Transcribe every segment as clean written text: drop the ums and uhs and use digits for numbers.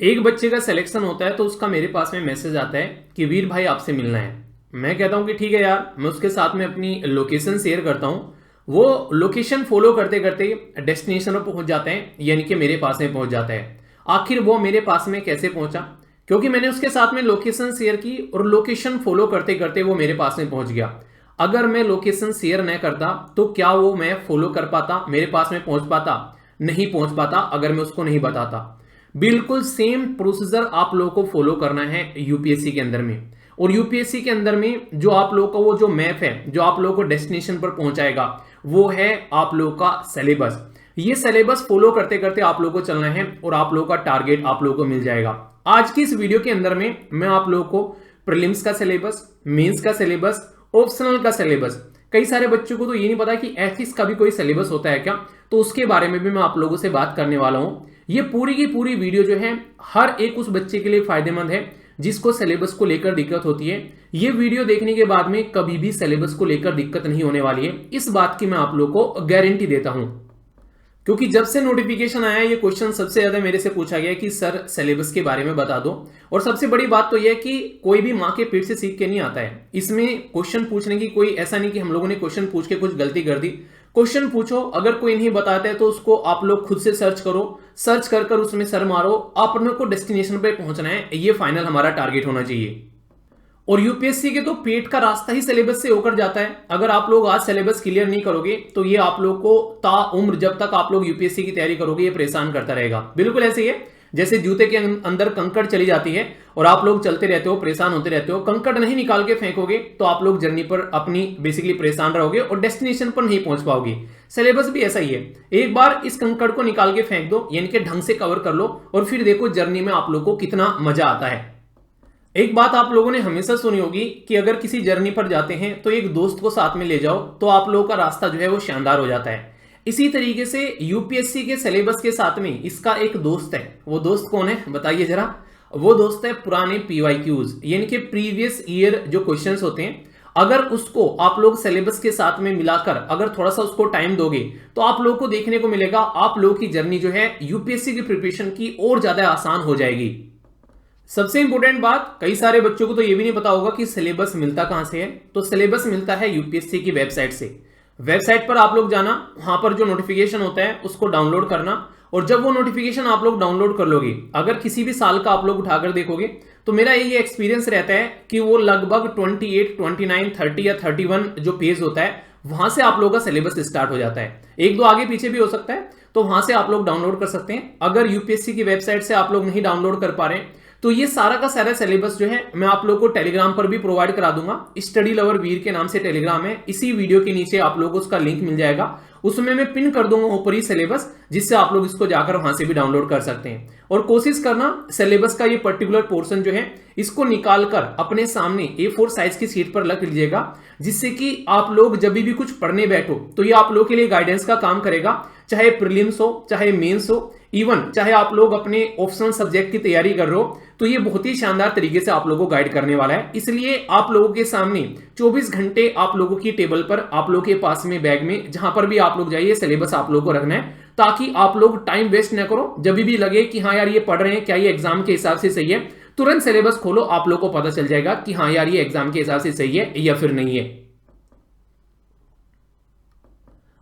एक बच्चे का सिलेक्शन होता है तो उसका मेरे पास में मैसेज आता है कि वीर भाई आपसे मिलना है। मैं कहता हूं कि ठीक है यार, मैं उसके साथ में अपनी लोकेशन शेयर करता हूं। वो लोकेशन फॉलो करते करते डेस्टिनेशन पर पहुंच जाते हैं, यानी कि मेरे पास में पहुंच जाता है। आखिर वो मेरे पास में कैसे पहुंचा? क्योंकि मैंने उसके साथ में लोकेशन शेयर की और लोकेशन फॉलो करते करते वो मेरे पास में पहुंच गया। अगर मैं लोकेशन शेयर न करता तो क्या वो मैं फॉलो कर पाता, मेरे पास में पहुंच पाता? नहीं पहुंच पाता अगर मैं उसको नहीं बताता। बिल्कुल सेम प्रोसीजर आप लोगों को फॉलो करना है यूपीएससी के अंदर में। और यूपीएससी के अंदर में जो आप लोगों का वो जो मैप है जो आप लोगों को डेस्टिनेशन पर पहुंचाएगा वो है आप लोगों का सिलेबस। ये सिलेबस फॉलो करते करते आप लोगों को चलना है और आप लोगों का टारगेट आप लोगों को मिल जाएगा। आज की इस वीडियो के अंदर में मैं आप लोगों को प्रीलिम्स का सिलेबस, मेंस का सिलेबस, ऑप्शनल का सिलेबस, कई सारे बच्चों को तो ये नहीं पता कि एथिक्स का भी कोई सिलेबस होता है क्या, तो उसके बारे में भी मैं आप लोगों से बात करने वाला हूं। ये पूरी की पूरी वीडियो जो है हर एक उस बच्चे के लिए फायदेमंद है जिसको सिलेबस को लेकर दिक्कत होती है। ये वीडियो देखने के बाद में कभी भी सिलेबस को लेकर दिक्कत नहीं होने वाली है, इस बात की मैं आप लोगों को गारंटी देता हूं। क्योंकि जब से नोटिफिकेशन आया ये क्वेश्चन सबसे ज्यादा मेरे से पूछा गया कि सर सिलेबस के बारे में बता दो। और सबसे बड़ी बात तो यह कि कोई भी माँ के पेट से सीख के नहीं आता है। इसमें क्वेश्चन पूछने की कोई ऐसा नहीं कि हम लोगों ने क्वेश्चन पूछ के कुछ गलती कर दी। क्वेश्चन पूछो, अगर कोई नहीं बताता है तो उसको आप लोग खुद से सर्च करो, सर्च कर कर उसमें सर मारो, अपने को डेस्टिनेशन पे पहुंचना है, ये फाइनल हमारा टारगेट होना चाहिए। और यूपीएससी के तो पेट का रास्ता ही सिलेबस से होकर जाता है। अगर आप लोग आज सिलेबस क्लियर नहीं करोगे तो ये आप लोग को ताउम्र जब तक आप लोग यूपीएससी की तैयारी करोगे ये परेशान करता रहेगा। बिल्कुल ऐसे ही है जैसे जूते के अंदर कंकड़ चली जाती है और आप लोग चलते रहते हो, परेशान होते रहते हो। कंकड़ नहीं निकाल के फेंकोगे तो आप लोग जर्नी पर अपनी बेसिकली परेशान रहोगे और डेस्टिनेशन पर नहीं पहुंच पाओगे। सिलेबस भी ऐसा ही है, एक बार इस कंकड़ को निकाल के फेंक दो, यानी कि ढंग से कवर कर लो और फिर देखो जर्नी में आप लोग को कितना मजा आता है। एक बात आप लोगों ने हमेशा सुनी होगी कि अगर किसी जर्नी पर जाते हैं तो एक दोस्त को साथ में ले जाओ तो आप लोगों का रास्ता जो है वो शानदार हो जाता है। इसी तरीके से यूपीएससी के सिलेबस के साथ में इसका एक दोस्त है। वो दोस्त कौन है बताइए जरा? वो दोस्त है पुराने पीवाईक्यूज, यानी कि प्रीवियस ईयर जो क्वेश्चंस होते हैं। अगर उसको आप लोग सिलेबस के साथ में मिलाकर अगर थोड़ा सा उसको टाइम दोगे तो आप लोगों को देखने को मिलेगा आप लोगों की जर्नी जो है यूपीएससी की प्रिपरेशन की और ज्यादा आसान हो जाएगी। सबसे इंपॉर्टेंट बात, कई सारे बच्चों को तो ये भी नहीं पता होगा कि सिलेबस मिलता कहां से है। तो सिलेबस मिलता है यूपीएससी की वेबसाइट से। वेबसाइट पर आप लोग जाना, वहां पर जो नोटिफिकेशन होता है उसको डाउनलोड करना और जब वो नोटिफिकेशन आप लोग डाउनलोड कर लोगे, अगर किसी भी साल का आप लोग उठाकर देखोगे तो मेरा ये एक्सपीरियंस रहता है कि वो लगभग 28, 29, 30 या 31 जो पेज होता है वहां से आप लोगों का सिलेबस स्टार्ट हो जाता है। एक दो आगे पीछे भी हो सकता है, तो वहां से आप लोग डाउनलोड कर सकते हैं। अगर यूपीएससी की वेबसाइट से आप लोग नहीं डाउनलोड कर पा रहे हैं तो ये सारा का सारा सिलेबस जो है मैं आप लोगों को टेलीग्राम पर भी प्रोवाइड करा दूंगा। स्टडी लवर वीर के नाम से टेलीग्राम है, इसी वीडियो के नीचे आप लोगों को उसका लिंक मिल जाएगा। उसमें मैं पिन कर दूंगा ऊपर ही सिलेबस, जिससे आप लोग इसको जाकर वहां से भी डाउनलोड कर सकते हैं। और कोशिश करना सिलेबस का ये पर्टिकुलर पोर्शन जो है इसको निकालकर अपने सामने A4 साइज की शीट पर रख लीजिएगा, जिससे कि आप लोग जब भी कुछ पढ़ने बैठो तो ये आप लोगों के लिए गाइडेंस का काम करेगा। चाहे प्रीलिम्स हो, चाहे मेंस हो, इवन चाहे आप लोग अपने ऑप्शनल सब्जेक्ट की तैयारी कर रहे हो, तो ये बहुत ही शानदार तरीके से आप लोगों को गाइड करने वाला है। इसलिए आप लोगों के सामने 24 घंटे आप लोगों की टेबल पर, आप लोगों के पास में बैग में, जहां पर भी आप लोग जाइए सिलेबस आप लोगों को रखना है, ताकि आप लोग टाइम वेस्ट ना करो। जब भी लगे कि हाँ यार ये पढ़ रहे हैं, क्या ये एग्जाम के हिसाब से सही है, तुरंत सिलेबस खोलो, आप लोग को पता चल जाएगा कि हाँ यार ये एग्जाम के हिसाब से सही है या फिर नहीं है।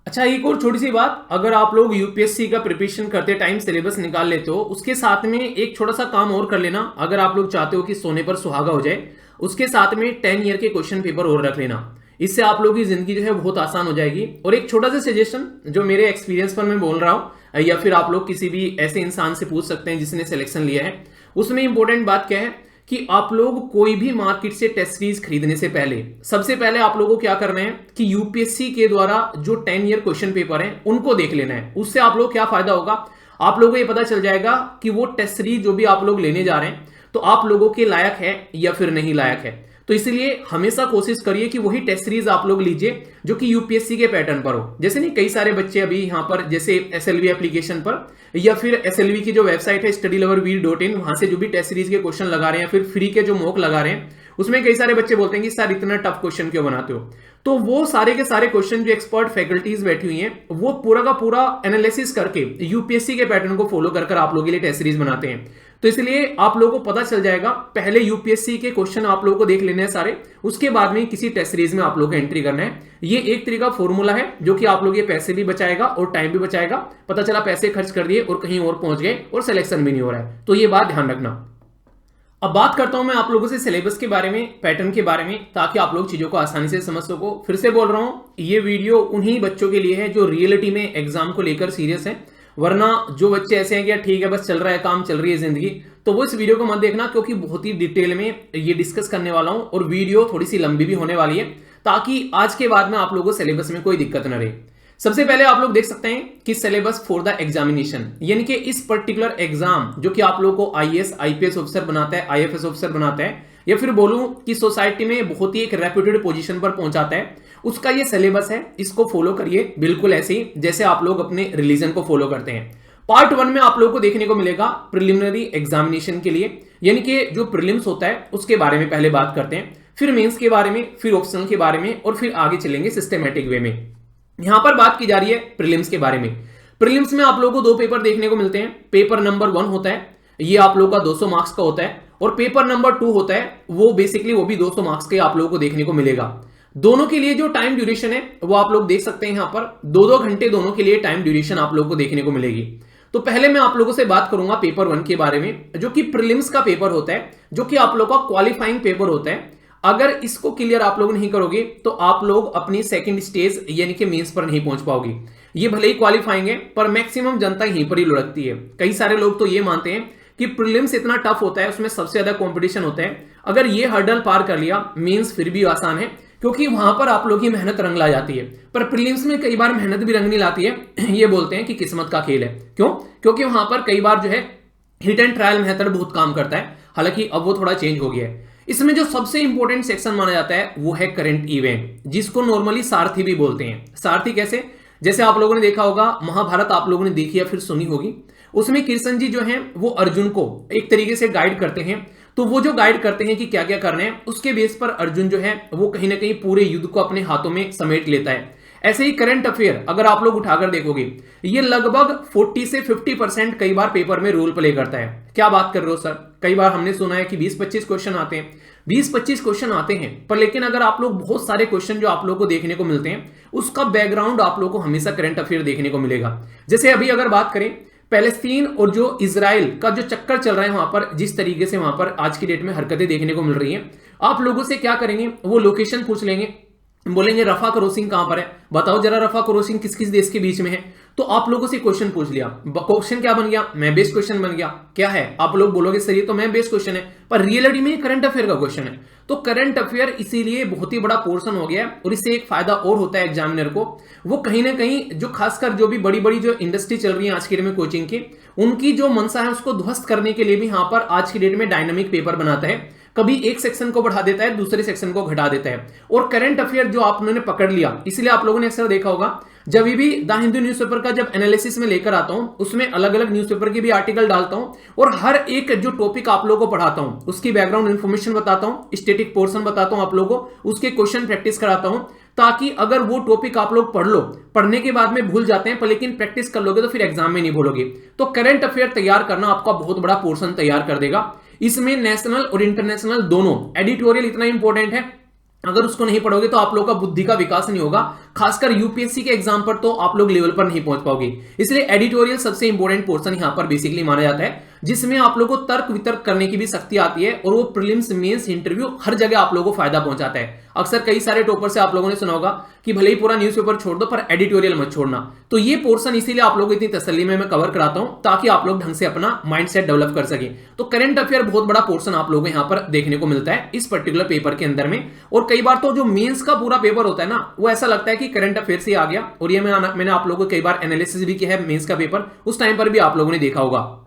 अच्छा, एक और छोटी सी बात, अगर आप लोग यूपीएससी का प्रिपरेशन करते टाइम सिलेबस निकाल लेते हो, उसके साथ में एक छोटा सा काम और कर लेना। अगर आप लोग चाहते हो कि सोने पर सुहागा हो जाए, उसके साथ में 10 ईयर के क्वेश्चन पेपर और रख लेना। इससे आप लोगों की जिंदगी जो है बहुत आसान हो जाएगी। और एक छोटा सा सजेशन जो मेरे एक्सपीरियंस पर मैं बोल रहा हूं, या फिर आप लोग किसी भी ऐसे इंसान से पूछ सकते हैं जिसने सिलेक्शन लिया है, उसमें इंपॉर्टेंट बात क्या है कि आप लोग कोई भी मार्केट से टेस्ट सीरीज खरीदने से पहले सबसे पहले आप लोगों को क्या करना है कि यूपीएससी के द्वारा जो 10 ईयर क्वेश्चन पेपर हैं उनको देख लेना है। उससे आप लोग क्या फायदा होगा, आप लोगों को ये पता चल जाएगा कि वो टेस्ट सीरीज जो भी आप लोग लेने जा रहे हैं तो आप लोगों के लायक है या फिर नहीं लायक है। तो इसलिए हमेशा कोशिश करिए कि वही टेस्ट सीरीज आप लोग लीजिए जो कि यूपीएससी के पैटर्न पर हो। जैसे नहीं, कई सारे बच्चे अभी यहां पर जैसे एसएलवी एप्लीकेशन पर या फिर एसएलवी की जो वेबसाइट है studyloverveer.in, वहां से जो भी टेस्ट सीरीज के क्वेश्चन लगा रहे हैं, फिर फ्री के जो मॉक लगा रहे हैं, उसमें कई सारे बच्चे बोलते हैं कि सर इतना टफ क्वेश्चन क्यों बनाते हो। तो वो सारे के सारे क्वेश्चन जो एक्सपर्ट फैकल्टीज बैठी हुई हैं वो पूरा का पूरा एनालिसिस करके यूपीएससी के पैटर्न को फॉलो कर आप लोगों के लिए टेस्ट सीरीज बनाते हैं। तो इसलिए आप लोगों को पता चल जाएगा, पहले यूपीएससी के क्वेश्चन आप लोगों को देख लेने हैं सारे, उसके बाद में किसी टेस्ट सीरीज में आप लोगों को एंट्री करना है। ये एक तरीका फॉर्मूला है जो कि आप लोग ये पैसे भी बचाएगा और टाइम भी बचाएगा। पता चला पैसे खर्च कर दिए और कहीं और पहुंच गए और सिलेक्शन भी नहीं हो रहा है, तो ये बात ध्यान रखना। अब बात करता हूं मैं आप लोगों से सिलेबस के बारे में, पैटर्न के बारे में, ताकि आप लोग चीजों को आसानी से समझ सको। फिर से बोल रहा हूं, ये वीडियो उन्हीं बच्चों के लिए है जो रियलिटी में एग्जाम को लेकर सीरियस है, वरना जो बच्चे ऐसे हैं कि ठीक है बस चल रहा है काम, चल रही है जिंदगी, तो वो इस वीडियो को मत देखना, क्योंकि बहुत ही डिटेल में ये डिस्कस करने वाला हूं और वीडियो थोड़ी सी लंबी भी होने वाली है, ताकि आज के बाद में आप लोगों को सिलेबस में कोई दिक्कत न रहे। सबसे पहले आप लोग देख सकते हैं कि सिलेबस फॉर द एग्जामिनेशन, यानी कि इस पर्टिकुलर एग्जाम जो कि आप लोगों को आईएएस आईपीएस ऑफिसर बनाता है, आईएफएस ऑफिसर बनाता है, या फिर बोलूं कि सोसाइटी में बहुत ही एक रेप्यूटेड पोजीशन पर पहुंचाता है, उसका ये सिलेबस है। इसको फॉलो करिए बिल्कुल ऐसे ही जैसे आप लोग अपने रिलीजन को फॉलो करते हैं। पार्ट 1 में आप लोगों को देखने को मिलेगा प्रिलिमिनरी एग्जामिनेशन के लिए, यानी कि जो प्रीलिम्स होता है उसके बारे में पहले बात करते हैं, फिर मेंस के बारे में, फिर ऑप्शनल के बारे में, और फिर आगे चलेंगे सिस्टमैटिक वे में। यहां पर बात की जा रही है प्रीलिम्स के बारे में। प्रीलिम्स में आप लोगों को 2 पेपर देखने को मिलते हैं। पेपर नंबर 1 होता है, ये आप लोगों का 200 मार्क्स का होता है, और पेपर नंबर 2 होता है, वो बेसिकली वो भी 200 मार्क्स के आप लोगों को देखने को मिलेगा। दोनों के लिए जो टाइम ड्यूरेशन है वो आप लोग देख सकते हैं, यहां पर 2-2 घंटे दोनों के लिए टाइम ड्यूरेशन आप लोगों को देखने को मिलेगी। तो पहले मैं आप लोगों से बात करूंगा पेपर 1 के बारे में, जो कि प्रीलिम्स का पेपर होता है, जो कि आप लोगों का क्वालिफाइंग पेपर होता है। अगर इसको क्लियर आप लोग नहीं करोगे तो आप लोग अपनी सेकंड स्टेज यानी कि मेंस पर नहीं पहुंच पाओगे। ये भले ही क्वालिफाइंग है, पर मैक्सिमम जनता यहीं पर ही लुढ़कती है। कई सारे लोग तो ये मानते हैं कि प्रीलिम्स इतना टफ होता है, उसमें सबसे ज्यादा कंपटीशन होता है, अगर ये हर्डल पार कर लिया मेंस फिर भी आसान है, क्योंकि वहां पर आप लोग की मेहनत रंग ला जाती है। पर प्रीलिम्स में कई बार मेहनत भी रंग नहीं लाती है। ये बोलते हैं कि किस्मत का खेल है। क्यों? क्योंकि वहां पर कई बार जो है हिट एंड ट्रायल मेथड बहुत काम करता है, हालांकि अब वो थोड़ा चेंज हो गया है। इसमें जो सबसे इंपॉर्टेंट सेक्शन माना जाता है वो है करंट इवेंट, जिसको नॉर्मली सारथी भी बोलते हैं। सारथी कैसे? जैसे आप लोगों ने देखा होगा महाभारत, आप लोगों ने देखी या फिर सुनी होगी, उसमें कृष्ण जी जो हैं वो अर्जुन को एक तरीके से गाइड करते हैं। तो वो जो गाइड करते हैं कि क्या क्या करना है, उसके बेस पर अर्जुन जो है वो कहीं ना कहीं पूरे युद्ध को अपने हाथों में समेट लेता है। ऐसे ही करंट अफेयर अगर आप लोग उठाकर देखोगे, ये लगभग 40 से 50% कई बार पेपर में रोल प्ले करता है। क्या बात कर रहे हो सर? कई बार हमने सुना है कि 20-25 क्वेश्चन आते हैं, 20-25 क्वेश्चन आते हैं, पर लेकिन अगर आप लोग बहुत सारे क्वेश्चन जो आप लोग को देखने को मिलते हैं, उसका बैकग्राउंड आप लोग को हमेशा करंट अफेयर देखने को मिलेगा। जैसे अभी अगर बात करें पैलेस्तीन और जो इजराइल का जो चक्कर चल रहा है, वहां पर जिस तरीके से वहां पर आज की डेट में हरकतें देखने को मिल रही हैं, आप लोगों से क्या करेंगे, वो लोकेशन पूछ लेंगे, बोलेंगे रफा क्रॉसिंग कहां पर है, बताओ जरा रफा क्रॉसिंग किस किस देश के बीच में है। तो आप लोगों से क्वेश्चन पूछ लिया, क्वेश्चन क्या बन गया? मैं बेस्ड क्वेश्चन बन गया। क्या है? आप लोग बोलोगे सर ये तो मैं बेस्ड क्वेश्चन है, पर रियलिटी में करंट अफेयर का क्वेश्चन है। तो करंट अफेयर इसीलिए बहुत ही बड़ा पोर्शन हो गया है, और इससे एक फायदा और होता है एग्जामिनर को, वो कहीं ना कहीं जो खासकर जो भी बड़ी बड़ी जो इंडस्ट्री चल रही है आज की डेट में कोचिंग की, उनकी जो मंशा है उसको ध्वस्त करने के लिए भी यहाँ पर आज की डेट में डायनामिक पेपर बनाता है। कभी एक सेक्शन को बढ़ा देता है, दूसरे सेक्शन को घटा देता है। और करंट अफेयर जो आपने पकड़ लिया, इसलिए आप लोगों ने अक्सर देखा होगा जब भी द हिंदू न्यूज़पेपर का जब एनालिसिस में लेकर आता हूं, उसमें अलग अलग न्यूज़पेपर के भी आर्टिकल डालता हूं, और हर एक जो टॉपिक आप लोगों को पढ़ाता हूं उसकी बैकग्राउंड इंफॉर्मेशन बताता हूं, स्टैटिक पोर्शन बताता हूं आप लोगों को, उसके क्वेश्चन प्रैक्टिस कराता हूं, ताकि अगर वो टॉपिक आप लोग पढ़ लो, पढ़ने के बाद में भूल जाते हैं, पर लेकिन प्रैक्टिस कर लोगे तो फिर एग्जाम में नहीं भूलोगे। तो करंट अफेयर तैयार करना आपका बहुत बड़ा पोर्शन तैयार कर देगा। इसमें नेशनल और इंटरनेशनल दोनों, एडिटोरियल इतना इंपॉर्टेंट है, अगर उसको नहीं पढ़ोगे तो आप लोग का बुद्धि का विकास नहीं होगा, खासकर यूपीएससी के एग्जाम पर तो आप लोग लेवल पर नहीं पहुंच पाओगे। इसलिए एडिटोरियल सबसे इंपॉर्टेंट पोर्शन यहां पर बेसिकली माना जाता है, जिसमें आप लोगों को तर्क वितर्क करने की भी शक्ति आती है, और वो प्रीलिम्स मेंस इंटरव्यू हर जगह आप लोगों को फायदा पहुंचाता है। अक्सर कई सारे टॉपर से आप लोगों ने सुना होगा कि भले ही पूरा न्यूज़पेपर छोड़ दो पर एडिटोरियल मत छोड़ना। तो ये पोर्शन इसीलिए आप लोगों को इतनी तसल्ली में मैं कवर कराता हूं, ताकि आप लोग ढंग से अपना माइंडसेट डेवलप कर सके। तो करंट अफेयर बहुत बड़ा पोर्शन आप लोगों को यहां पर देखने को मिलता है इस पर्टिकुलर पेपर के अंदर में। और कई बार तो जो मेंस का पूरा पेपर होता है ना, वो ऐसा लगता है कि करंट अफेयर से आ गया, और ये मैंने आप लोगों को कई बार एनालिसिस भी किया है मेंस का पेपर, उस टाइम पर भी आप लोगों ने देखा होगा।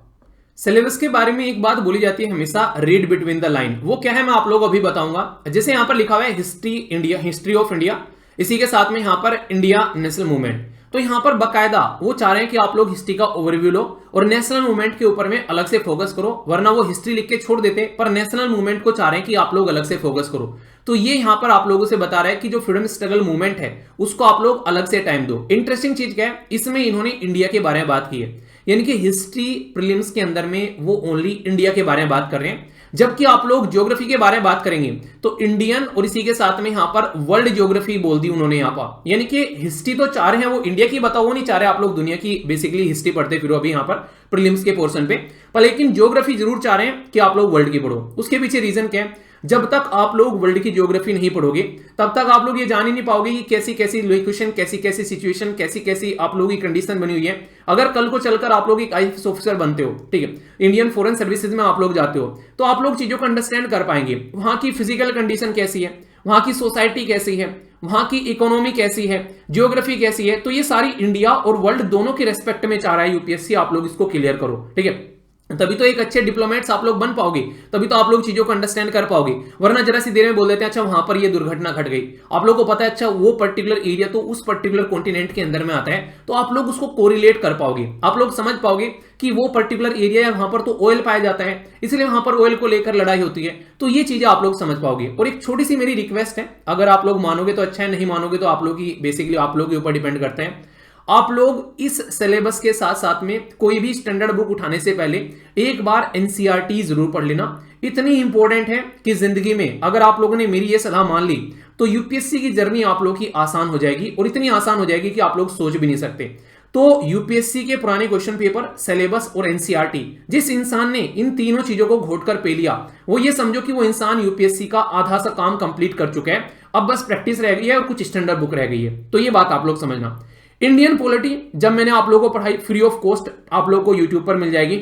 सिलेबस के बारे में एक बात बोली जाती है हमेशा, रीड बिटवीन द लाइन। वो क्या है मैं आप लोगों को अभी बताऊंगा। जैसे यहां पर लिखा हुआ है history India, history of India, इसी के साथ में यहां पर इंडिया नेशनल मूवमेंट। तो यहां पर बकायदा वो चाह रहे हैं कि आप लोग हिस्ट्री का ओवरव्यू लो और नेशनल मूवमेंट के ऊपर में अलग से फोकस करो, वरना वो हिस्ट्री लिख के छोड़ देते, पर नेशनल मूवमेंट को चाह रहे हैं कि आप लोग अलग से फोकस करो। तो ये यहां पर आप लोगों से बता रहा है कि जो फ्रीडम स्ट्रगल मूवमेंट है उसको आप लोग अलग से टाइम दो। इंटरेस्टिंग चीज क्या है, इसमें इन्होंने इंडिया के बारे में बात की है यानी कि हिस्ट्री प्रीलिम्स के अंदर में वो ओनली इंडिया के बारे में बात कर रहे हैं, जबकि आप लोग ज्योग्राफी के बारे में बात करेंगे तो इंडियन और इसी के साथ में यहां पर वर्ल्ड ज्योग्राफी बोल दी उन्होंने यहां पर। यानी कि हिस्ट्री तो चाह रहे हैं वो इंडिया की, बताओ वो नहीं चाह रहे आप लोग दुनिया की बेसिकली हिस्ट्री पढ़ते फिर अभी यहां पर प्रीलिम्स के पोर्शन पे, पर लेकिन ज्योग्राफी जरूर चाह रहे हैं कि आप लोग वर्ल्ड की पढ़ो। उसके पीछे रीजन क्या है, जब तक आप लोग वर्ल्ड की ज्योग्राफी नहीं पढ़ोगे तब तक आप लोग ये जान ही नहीं पाओगे कि कैसी कैसी लोकेशन, कैसी कैसी सिचुएशन, कैसी कैसी आप लोगों की कंडीशन बनी हुई है। अगर कल को चलकर आप लोग एक आईएएस ऑफिसर बनते हो, ठीक है, इंडियन फॉरेन सर्विसेज में आप लोग जाते हो, तो आप लोग चीजों को अंडरस्टैंड कर पाएंगे। वहां की फिजिकल कंडीशन कैसी है, वहां की सोसाइटी कैसी है, वहां की इकोनॉमी कैसी है, ज्योग्राफी कैसी है, तो ये सारी इंडिया और वर्ल्ड दोनों के रेस्पेक्ट में चाह रहा है यूपीएससी, आप लोग इसको क्लियर करो, ठीक है। तभी तो एक अच्छे डिप्लोमेट्स आप लोग बन पाओगे, तभी तो आप लोग चीजों को अंडरस्टैंड कर पाओगे। वरना जरा सी देर में बोल देते हैं अच्छा वहां पर ये दुर्घटना घट गई, आप लोग को पता है अच्छा वो पर्टिकुलर एरिया तो उस पर्टिकुलर कॉन्टिनेंट के अंदर में आता है, तो आप लोग उसको कोरिलेट कर पाओगे, आप लोग समझ पाओगे कि वो पर्टिकुलर एरिया है वहां पर तो ऑयल पाया जाता है, इसलिए वहां पर ऑयल को लेकर लड़ाई होती है। तो ये चीजें आप लोग समझ पाओगे। और एक छोटी सी मेरी रिक्वेस्ट है, अगर आप लोग मानोगे तो अच्छा है, नहीं मानोगे तो आप लोग की बेसिकली आप लोग के ऊपर डिपेंड करते हैं। आप लोग इस सिलेबस के साथ साथ में कोई भी स्टैंडर्ड बुक उठाने से पहले एक बार एनसीईआरटी जरूर पढ़ लेना। इतनी इंपॉर्टेंट है कि जिंदगी में अगर आप लोगों ने मेरी ये सलाह मान ली तो यूपीएससी की जर्नी आप लोगों की आसान हो जाएगी, और इतनी आसान हो जाएगी कि आप लोग सोच भी नहीं सकते। तो यूपीएससी के पुराने क्वेश्चन पेपर, सिलेबस और एनसीईआरटी, जिस इंसान ने इन तीनों चीजों को घोट कर पे लिया, वो ये समझो कि वो इंसान यूपीएससी का आधा सा काम कंप्लीट कर चुका है। अब बस प्रैक्टिस रह गई है और कुछ स्टैंडर्ड बुक रह गई है। तो ये बात आप लोग समझना। इंडियन पॉलिटी जब मैंने आप लोगों को पढ़ाई फ्री ऑफ कॉस्ट, आप लोगों को यूट्यूब पर मिल जाएगी,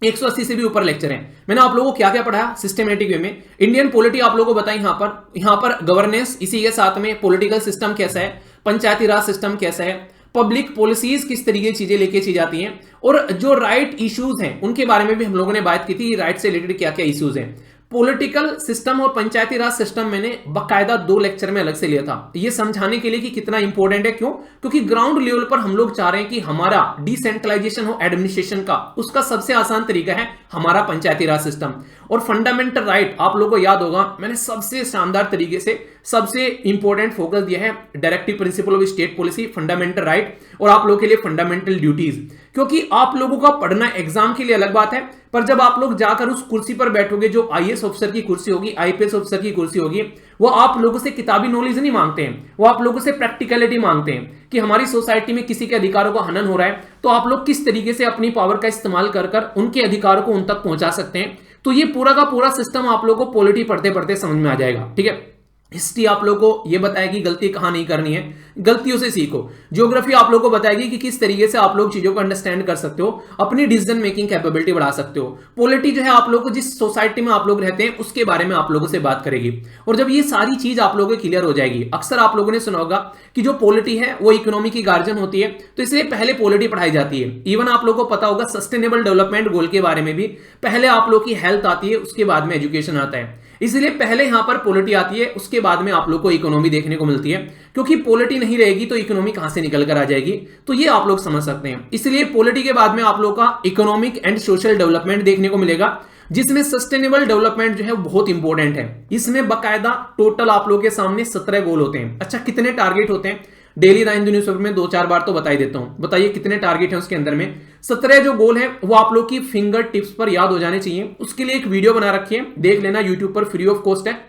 180 से भी ऊपर लेक्चर हैं। मैंने आप लोगों को क्या क्या पढ़ाया सिस्टमेटिक वे में। इंडियन पॉलिटी आप लोगों को बताई यहां पर गवर्नेंस, इसी के साथ में पॉलिटिकल सिस्टम कैसा है, पंचायती राज सिस्टम कैसा है, पब्लिक पॉलिसीज किस तरीके की चीजें लेके चली जाती हैं, और जो राइट इश्यूज हैं उनके बारे में भी हम लोगों ने बात की थी, राइट से रिलेटेड क्या क्या इश्यूज हैं। पॉलिटिकल सिस्टम और पंचायती राज सिस्टम मैंने बकायदा 2 लेक्चर में अलग से लिया था, ये समझाने के लिए कि कितना इंपॉर्टेंट है। क्यों? क्योंकि ग्राउंड लेवल पर हम लोग चाह रहे हैं कि हमारा डिसेंट्रलाइजेशन हो एडमिनिस्ट्रेशन का, उसका सबसे आसान तरीका है हमारा पंचायती राज सिस्टम। और फंडामेंटल राइट आप लोगों को याद होगा, मैंने सबसे शानदार तरीके से सबसे इंपॉर्टेंट फोकस दिया है directive principle of state policy, fundamental right, और आप लोगों के लिए फंडामेंटल ड्यूटीज। क्योंकि आप लोगों का पढ़ना एग्जाम के लिए अलग बात है, पर जब आप लोग जाकर उस कुर्सी पर बैठोगे, जो आईएएस ऑफिसर की कुर्सी होगी, आईपीएस ऑफिसर की कुर्सी होगी, वो आप लोगों से किताबी नॉलेज नहीं मांगते हैं, वो आप लोगों से प्रैक्टिकलिटी मांगते हैं कि हमारी सोसाइटी में किसी के अधिकारों का हनन हो रहा है तो आप लोग किस तरीके से अपनी पावर का इस्तेमाल कर उनके अधिकारों को उन तक पहुंचा सकते हैं। तो ये पूरा का पूरा सिस्टम आप लोगों को पॉलिटी पढ़ते पढ़ते समझ में आ जाएगा, ठीक है। हिस्ट्री आप लोगों को ये बताएगी गलती कहां नहीं करनी है, गलतियों से सीखो। ज्योग्राफी आप लोगों को बताएगी कि किस तरीके से आप लोग चीजों को अंडरस्टैंड कर सकते हो, अपनी डिसीजन मेकिंग कैपेबिलिटी बढ़ा सकते हो। पॉलिटी जो है आप लोगों को जिस सोसाइटी में आप लोग रहते हैं उसके बारे में आप लोगों से बात करेगी। और जब ये सारी चीज आप लोगों को क्लियर हो जाएगी, अक्सर आप लोगों ने सुना होगा कि जो पॉलिटी है वो इकोनॉमी की गार्जियन होती है, तो इसलिए पहले पॉलिटी पढ़ाई जाती है। इवन आप लोगों को पता होगा सस्टेनेबल डेवलपमेंट गोल के बारे में भी पहले आप लोग की हेल्थ आती है, उसके बाद में एजुकेशन आता है। इसलिए पहले यहां पर पॉलिटी आती है, उसके बाद में आप लोग को इकोनॉमी देखने को मिलती है। क्योंकि पॉलिटी नहीं रहेगी तो इकोनॉमी कहां से निकल कर आ जाएगी, तो ये आप लोग समझ सकते हैं। इसलिए पॉलिटी के बाद में आप लोग का इकोनॉमिक एंड सोशल डेवलपमेंट देखने को मिलेगा, जिसमें सस्टेनेबल डेवलपमेंट जो है वो बहुत इंपॉर्टेंट है। इसमें बकायदा टोटल आप लोगों के सामने 17 गोल होते हैं। अच्छा, कितने टारगेट होते हैं? डेली द हिंदू न्यूज़पेपर में 2-4 बार तो बता ही देता हूं। बताइए कितने टारगेट हैं उसके अंदर में? 17 जो गोल है वो आप लोग की फिंगर टिप्स पर याद हो जाने चाहिए। उसके लिए एक वीडियो बना रखी है, देख लेना, यूट्यूब पर फ्री ऑफ कॉस्ट है।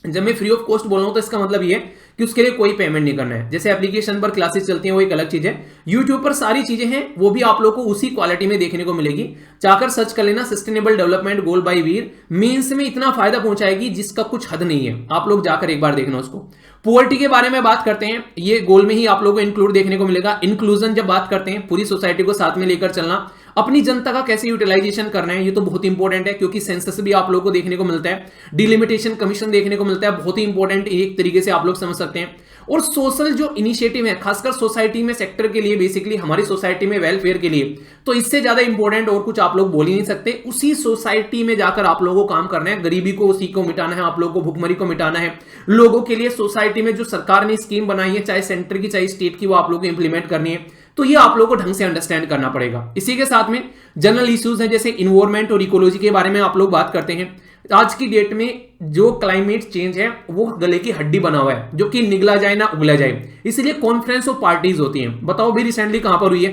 जब मैं फ्री ऑफ कॉस्ट बोल रहा हूं तो इसका मतलब ये है कि उसके लिए कोई पेमेंट नहीं करना है। जैसे एप्लीकेशन पर क्लासेस चलती हैं वो एक अलग चीज है, यूट्यूब पर सारी चीजें हैं वो भी आप लोग को उसी क्वालिटी में देखने को मिलेगी। जाकर सर्च कर लेना sustainable development goal by Veer, means में इतना फायदा पहुंचाएगी जिसका कुछ हद नहीं है। आप लोग जाकर एक बार देखना उसको। पॉवर्टी के बारे में बात करते हैं, ये गोल में ही आप लोगों को इंक्लूड देखने को मिलेगा। इंक्लूजन जब बात करते हैं, पूरी सोसाइटी को साथ में लेकर चलना, अपनी जनता का कैसे यूटिलाइजेशन करना है, ये तो बहुत इंपॉर्टेंट है। क्योंकि सेंसस भी आप लोगों को देखने को मिलता है, डिलिमिटेशन कमीशन देखने को मिलता है, बहुत ही इंपॉर्टेंट एक तरीके से आप लोग समझ सकते हैं। और सोशल जो इनिशिएटिव है खासकर सोसाइटी में सेक्टर के लिए, बेसिकली हमारी सोसाइटी में वेलफेयर के लिए, तो इससे ज्यादा इंपॉर्टेंट और कुछ आप लोग बोल ही नहीं सकते। उसी सोसाइटी में जाकर आप लोगों को काम करना है, गरीबी को उसी को मिटाना है, आप लोगों को भुखमरी को मिटाना है। लोगों के लिए सोसाइटी में जो सरकार ने स्कीम बनाई है, चाहे सेंटर की चाहे स्टेट की, वो आप लोगों को इंप्लीमेंट करनी है। तो ये आप लोगों को ढंग से अंडरस्टैंड करना पड़ेगा। इसी के साथ में जनरल इश्यूज हैं, जैसे इन्वायरमेंट और इकोलॉजी के बारे में आप लोग बात करते हैं। आज की डेट में जो क्लाइमेट चेंज है वो गले की हड्डी बना हुआ है, जो कि निगला जाए ना उगला जाए। इसलिए कॉन्फ्रेंस ऑफ पार्टीज होती हैं। बताओ भी रिसेंटली कहां पर हुई है?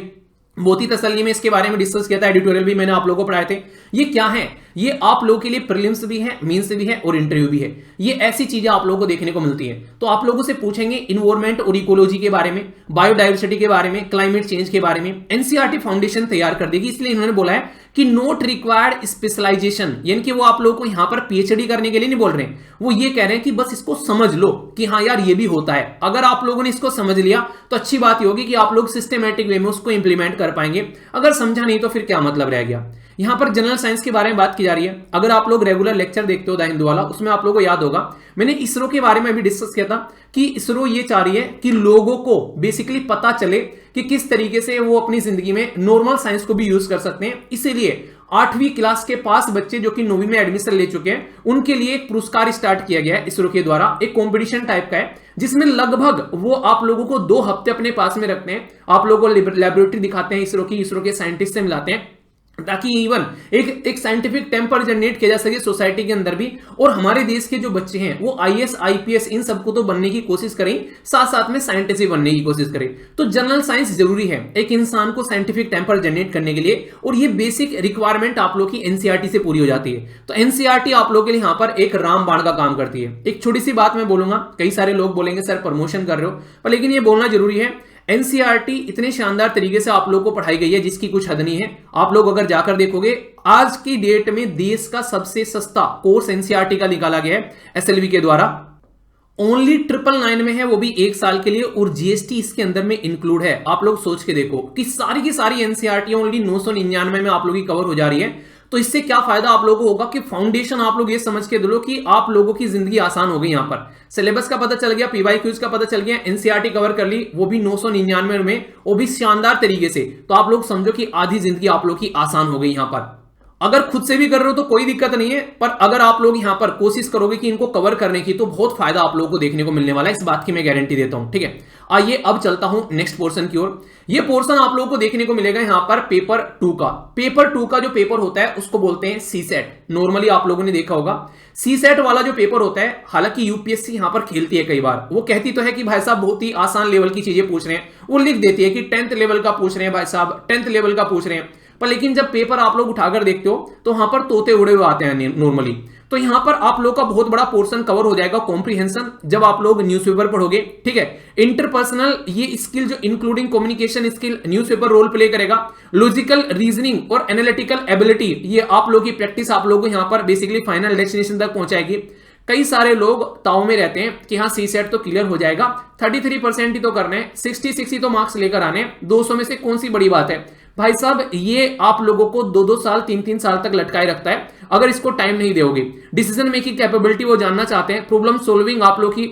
बहुत ही तसल्ली में इसके बारे में डिस्कस किया था, एडिटोरियल भी मैंने आप लोगों को पढ़ाए थे। ये क्या है, ये आप लोगों के लिए प्रीलिम्स भी है, मेंस भी है और इंटरव्यू भी है। ये ऐसी चीजें आप लोगों को देखने को मिलती है। तो आप लोगों से पूछेंगे इन्वायरमेंट और इकोलॉजी के बारे में, बायोडाइवर्सिटी के बारे में, क्लाइमेट चेंज के बारे में। एनसीईआरटी फाउंडेशन तैयार कर देगी, इसलिए इन्होंने बोला है कि नोट रिक्वायर्ड स्पेशलाइजेशन, यानी कि वो आप लोगों को यहां पर पीएचडी करने के लिए नहीं बोल रहे हैं, वो ये कह रहे हैं कि बस इसको समझ लो कि हाँ यार ये भी होता है। अगर आप लोगों ने इसको समझ लिया तो अच्छी बात ये होगी कि आप लोग सिस्टमैटिक वे में उसको इंप्लीमेंट कर पाएंगे। अगर समझा नहीं तो फिर क्या मतलब रह गया। यहां पर जनरल साइंस के बारे में बात की जा रही है। अगर आप लोग रेगुलर लेक्चर देखते हो द हिंदू वाला, उसमें आप लोगों को याद होगा मैंने इसरो के बारे में भी डिस्कस किया था कि इसरो ये चाह रही है कि लोगों को बेसिकली पता चले कि किस तरीके से वो अपनी जिंदगी में नॉर्मल साइंस को भी यूज कर सकते हैं। इसीलिए 8वीं क्लास के पास बच्चे जो कि 9वीं में एडमिशन ले चुके हैं, उनके लिए एक पुरस्कार स्टार्ट किया गया है इसरो के द्वारा। एक कंपटीशन टाइप का है जिसमें लगभग वो आप लोगों को 2 हफ्ते अपने पास में रखते हैं, आप लोगों को लेबोरेटरी दिखाते हैं इसरो की, इसरो के साइंटिस्ट से मिलाते हैं, ताकि इवन एक साइंटिफिक टेम्पर जनरेट किया जा सके सोसाइटी के अंदर भी। और हमारे देश के जो बच्चे हैं वो आईएएस आईपीएस इन सबको तो बनने की कोशिश करें, साथ साथ में साइंटिस्ट भी बनने की कोशिश करें। तो जनरल साइंस जरूरी है एक इंसान को साइंटिफिक टेम्पर जनरेट करने के लिए, और ये बेसिक रिक्वायरमेंट आप लोग की एनसीईआरटी से पूरी हो जाती है। तो एनसीईआरटी आप लोग के लिए यहां पर एक रामबाण का काम करती है। एक छोटी सी बात मैं बोलूंगा, कई सारे लोग बोलेंगे सर प्रमोशन कर रहे हो, पर लेकिन ये बोलना जरूरी है। एनसीईआरटी इतने शानदार तरीके से आप लोगों को पढ़ाई गई है जिसकी कुछ हद नहीं है। आप लोग अगर जाकर देखोगे, आज की डेट में देश का सबसे सस्ता कोर्स एनसीईआरटी का निकाला गया है एसएलवी के द्वारा। ओनली 999 में है, वो भी 1 साल के लिए, और जीएसटी इसके अंदर में इंक्लूड है। आप लोग सोच के देखो कि सारी की सारी एनसीईआरटी ओनली 999 में आप लोगों की कवर हो जा रही है। तो इससे क्या फायदा आप लोगों को होगा कि फाउंडेशन आप लोग ये समझ के दो कि आप लोगों की जिंदगी आसान हो गई। यहां पर सिलेबस का पता चल गया, पीवाईक्यूज का पता चल गया, एनसीईआरटी कवर कर ली, वो भी 999 में, वो भी शानदार तरीके से। तो आप लोग समझो कि आधी जिंदगी आप लोग की आसान हो गई यहां पर। अगर खुद से भी कर रहे हो तो कोई दिक्कत नहीं है, पर अगर आप लोग यहां पर कोशिश करोगे कि इनको कवर करने की, तो बहुत फायदा आप लोगों को देखने को मिलने वाला है, इस बात की मैं गारंटी देता हूं। ठीक है, आइए अब चलता हूं नेक्स्ट पोर्शन की ओर। ये पोर्शन आप लोगों को देखने को मिलेगा यहां पर पेपर 2 का। पेपर 2 का जो पेपर होता है उसको बोलते हैं सीसेट। नॉर्मली आप लोगों ने देखा होगा सीसेट वाला जो पेपर होता है, हालांकि यूपीएससी यहां पर खेलती है कई बार। वो कहती तो है कि भाई साहब बहुत ही आसान लेवल की चीजें पूछ रहे हैं, वो लिख देती है कि 10th लेवल का पूछ रहे हैं भाई साहब, 10th लेवल का पूछ रहे हैं। पर लेकिन जब पेपर आप लोग उठाकर देखते हो तो वहां पर तोते उड़े हुए आते हैं नॉर्मली। तो यहां पर आप लोग का बहुत बड़ा पोर्शन कवर हो जाएगा कॉम्प्रिहेंशन, जब आप लोग न्यूज़पेपर पढ़ोगे। ठीक है, इंटरपर्सनल ये स्किल जो including communication skill newspaper role play करेगा। लॉजिकल रीजनिंग और एनालिटिकल एबिलिटी, ये आप लोग की प्रैक्टिस आप लोग को यहां पर बेसिकली फाइनल डेस्टिनेशन तक पहुंचाएगी। कई सारे लोग ताव में रहते हैं कि हाँ सीसेट तो क्लियर हो जाएगा, 33% ही तो करना है, 66 ही तो मार्क्स लेकर आने, 200 में से कौन सी बड़ी बात है। भाई साहब ये आप लोगों को 2-2 साल 3-3 साल तक लटकाए रखता है अगर इसको टाइम नहीं दोगे। डिसीजन मेकिंग कैपेबिलिटी वो जानना चाहते हैं, प्रॉब्लम सॉल्विंग आप लोग की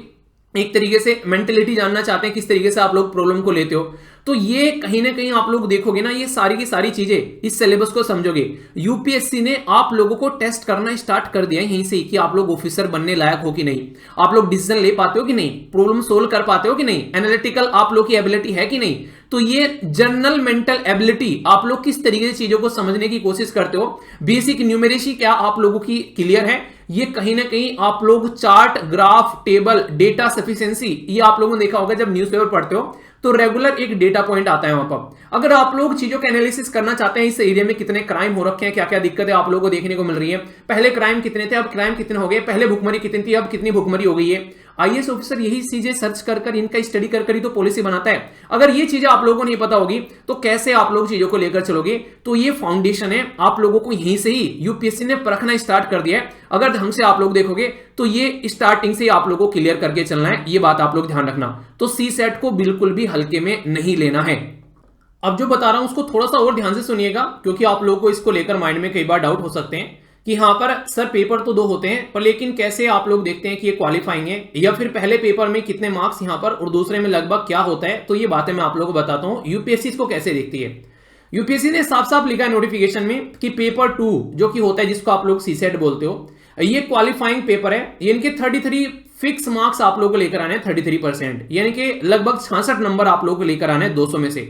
एक तरीके से मेंटेलिटी जानना चाहते हैं, किस तरीके से आप लोग प्रॉब्लम को लेते हो। तो ये कहीं ना कहीं आप लोग देखोगे ना, ये सारी की सारी चीजें इस सिलेबस को समझोगे। यूपीएससी ने आप लोगों को टेस्ट करना स्टार्ट कर दिया है यहीं से कि आप लोग ऑफिसर बनने लायक हो कि नहीं, आप लोग डिसीजन ले पाते हो कि नहीं, प्रॉब्लम सोल्व कर पाते हो कि नहीं, एनालिटिकल आप लोग की एबिलिटी है कि नहीं। तो ये जनरल मेंटल एबिलिटी, आप लोग किस तरीके से चीजों को समझने की कोशिश करते हो, बेसिक न्यूमेरेसी क्या आप लोगों की क्लियर है। ये कहीं ना कहीं आप लोग chart, graph, table, data sufficiency, ये आप लोगों ने देखा होगा जब न्यूज़पेपर पढ़ते हो तो रेगुलर एक डेटा पॉइंट आता है वहां पर। अगर आप लोग चीजों का एनालिसिस करना चाहते हैं, इस एरिया में कितने क्राइम हो रखे हैं, क्या क्या दिक्कतें आप लोगों को देखने को मिल रही है, पहले क्राइम कितने थे अब क्राइम कितने हो गए, पहले भुखमरी कितनी थी अब कितनी भुखमरी हो गई है, आईएएस ऑफिसर यही चीजें सर्च कर इनका स्टडी कर ही तो पॉलिसी बनाता है। अगर ये चीजें आप लोगों को नहीं पता होगी तो कैसे आप लोग चीजों को लेकर चलोगे। तो ये फाउंडेशन है, आप लोगों को यहीं से ही यूपीएससी ने परखना स्टार्ट कर दिया है। अगर ढंग से आप लोग देखोगे तो ये स्टार्टिंग से आप लोगों को क्लियर करके चलना है, ये बात आप लोग ध्यान रखना। तो सी सेट को बिल्कुल भी हल्के में नहीं लेना है। अब जो बता रहा हूं उसको थोड़ा सा और ध्यान से सुनिएगा, क्योंकि आप लोगों को इसको लेकर माइंड में कई बार डाउट हो सकते हैं कि यहां पर सर पेपर तो 2 होते हैं, पर लेकिन कैसे आप लोग देखते हैं कि ये क्वालिफाइंग है, या फिर पहले पेपर में कितने मार्क्स यहां पर और दूसरे में लगभग क्या होता है। तो ये बातें मैं आप लोगों को बताता हूं यूपीएससी इसको कैसे देखती है। यूपीएससी ने साफ साफ लिखा है नोटिफिकेशन में कि पेपर 2 जो कि होता है, जिसको आप लोग सीसेट बोलते हो, ये क्वालिफाइंग पेपर है। ये इनके 33 फिक्स मार्क्स आप लोगों को लेकर आने हैं, 33%, यानी कि लगभग 66 नंबर आप लोगों को लेकर आने हैं 200 में से।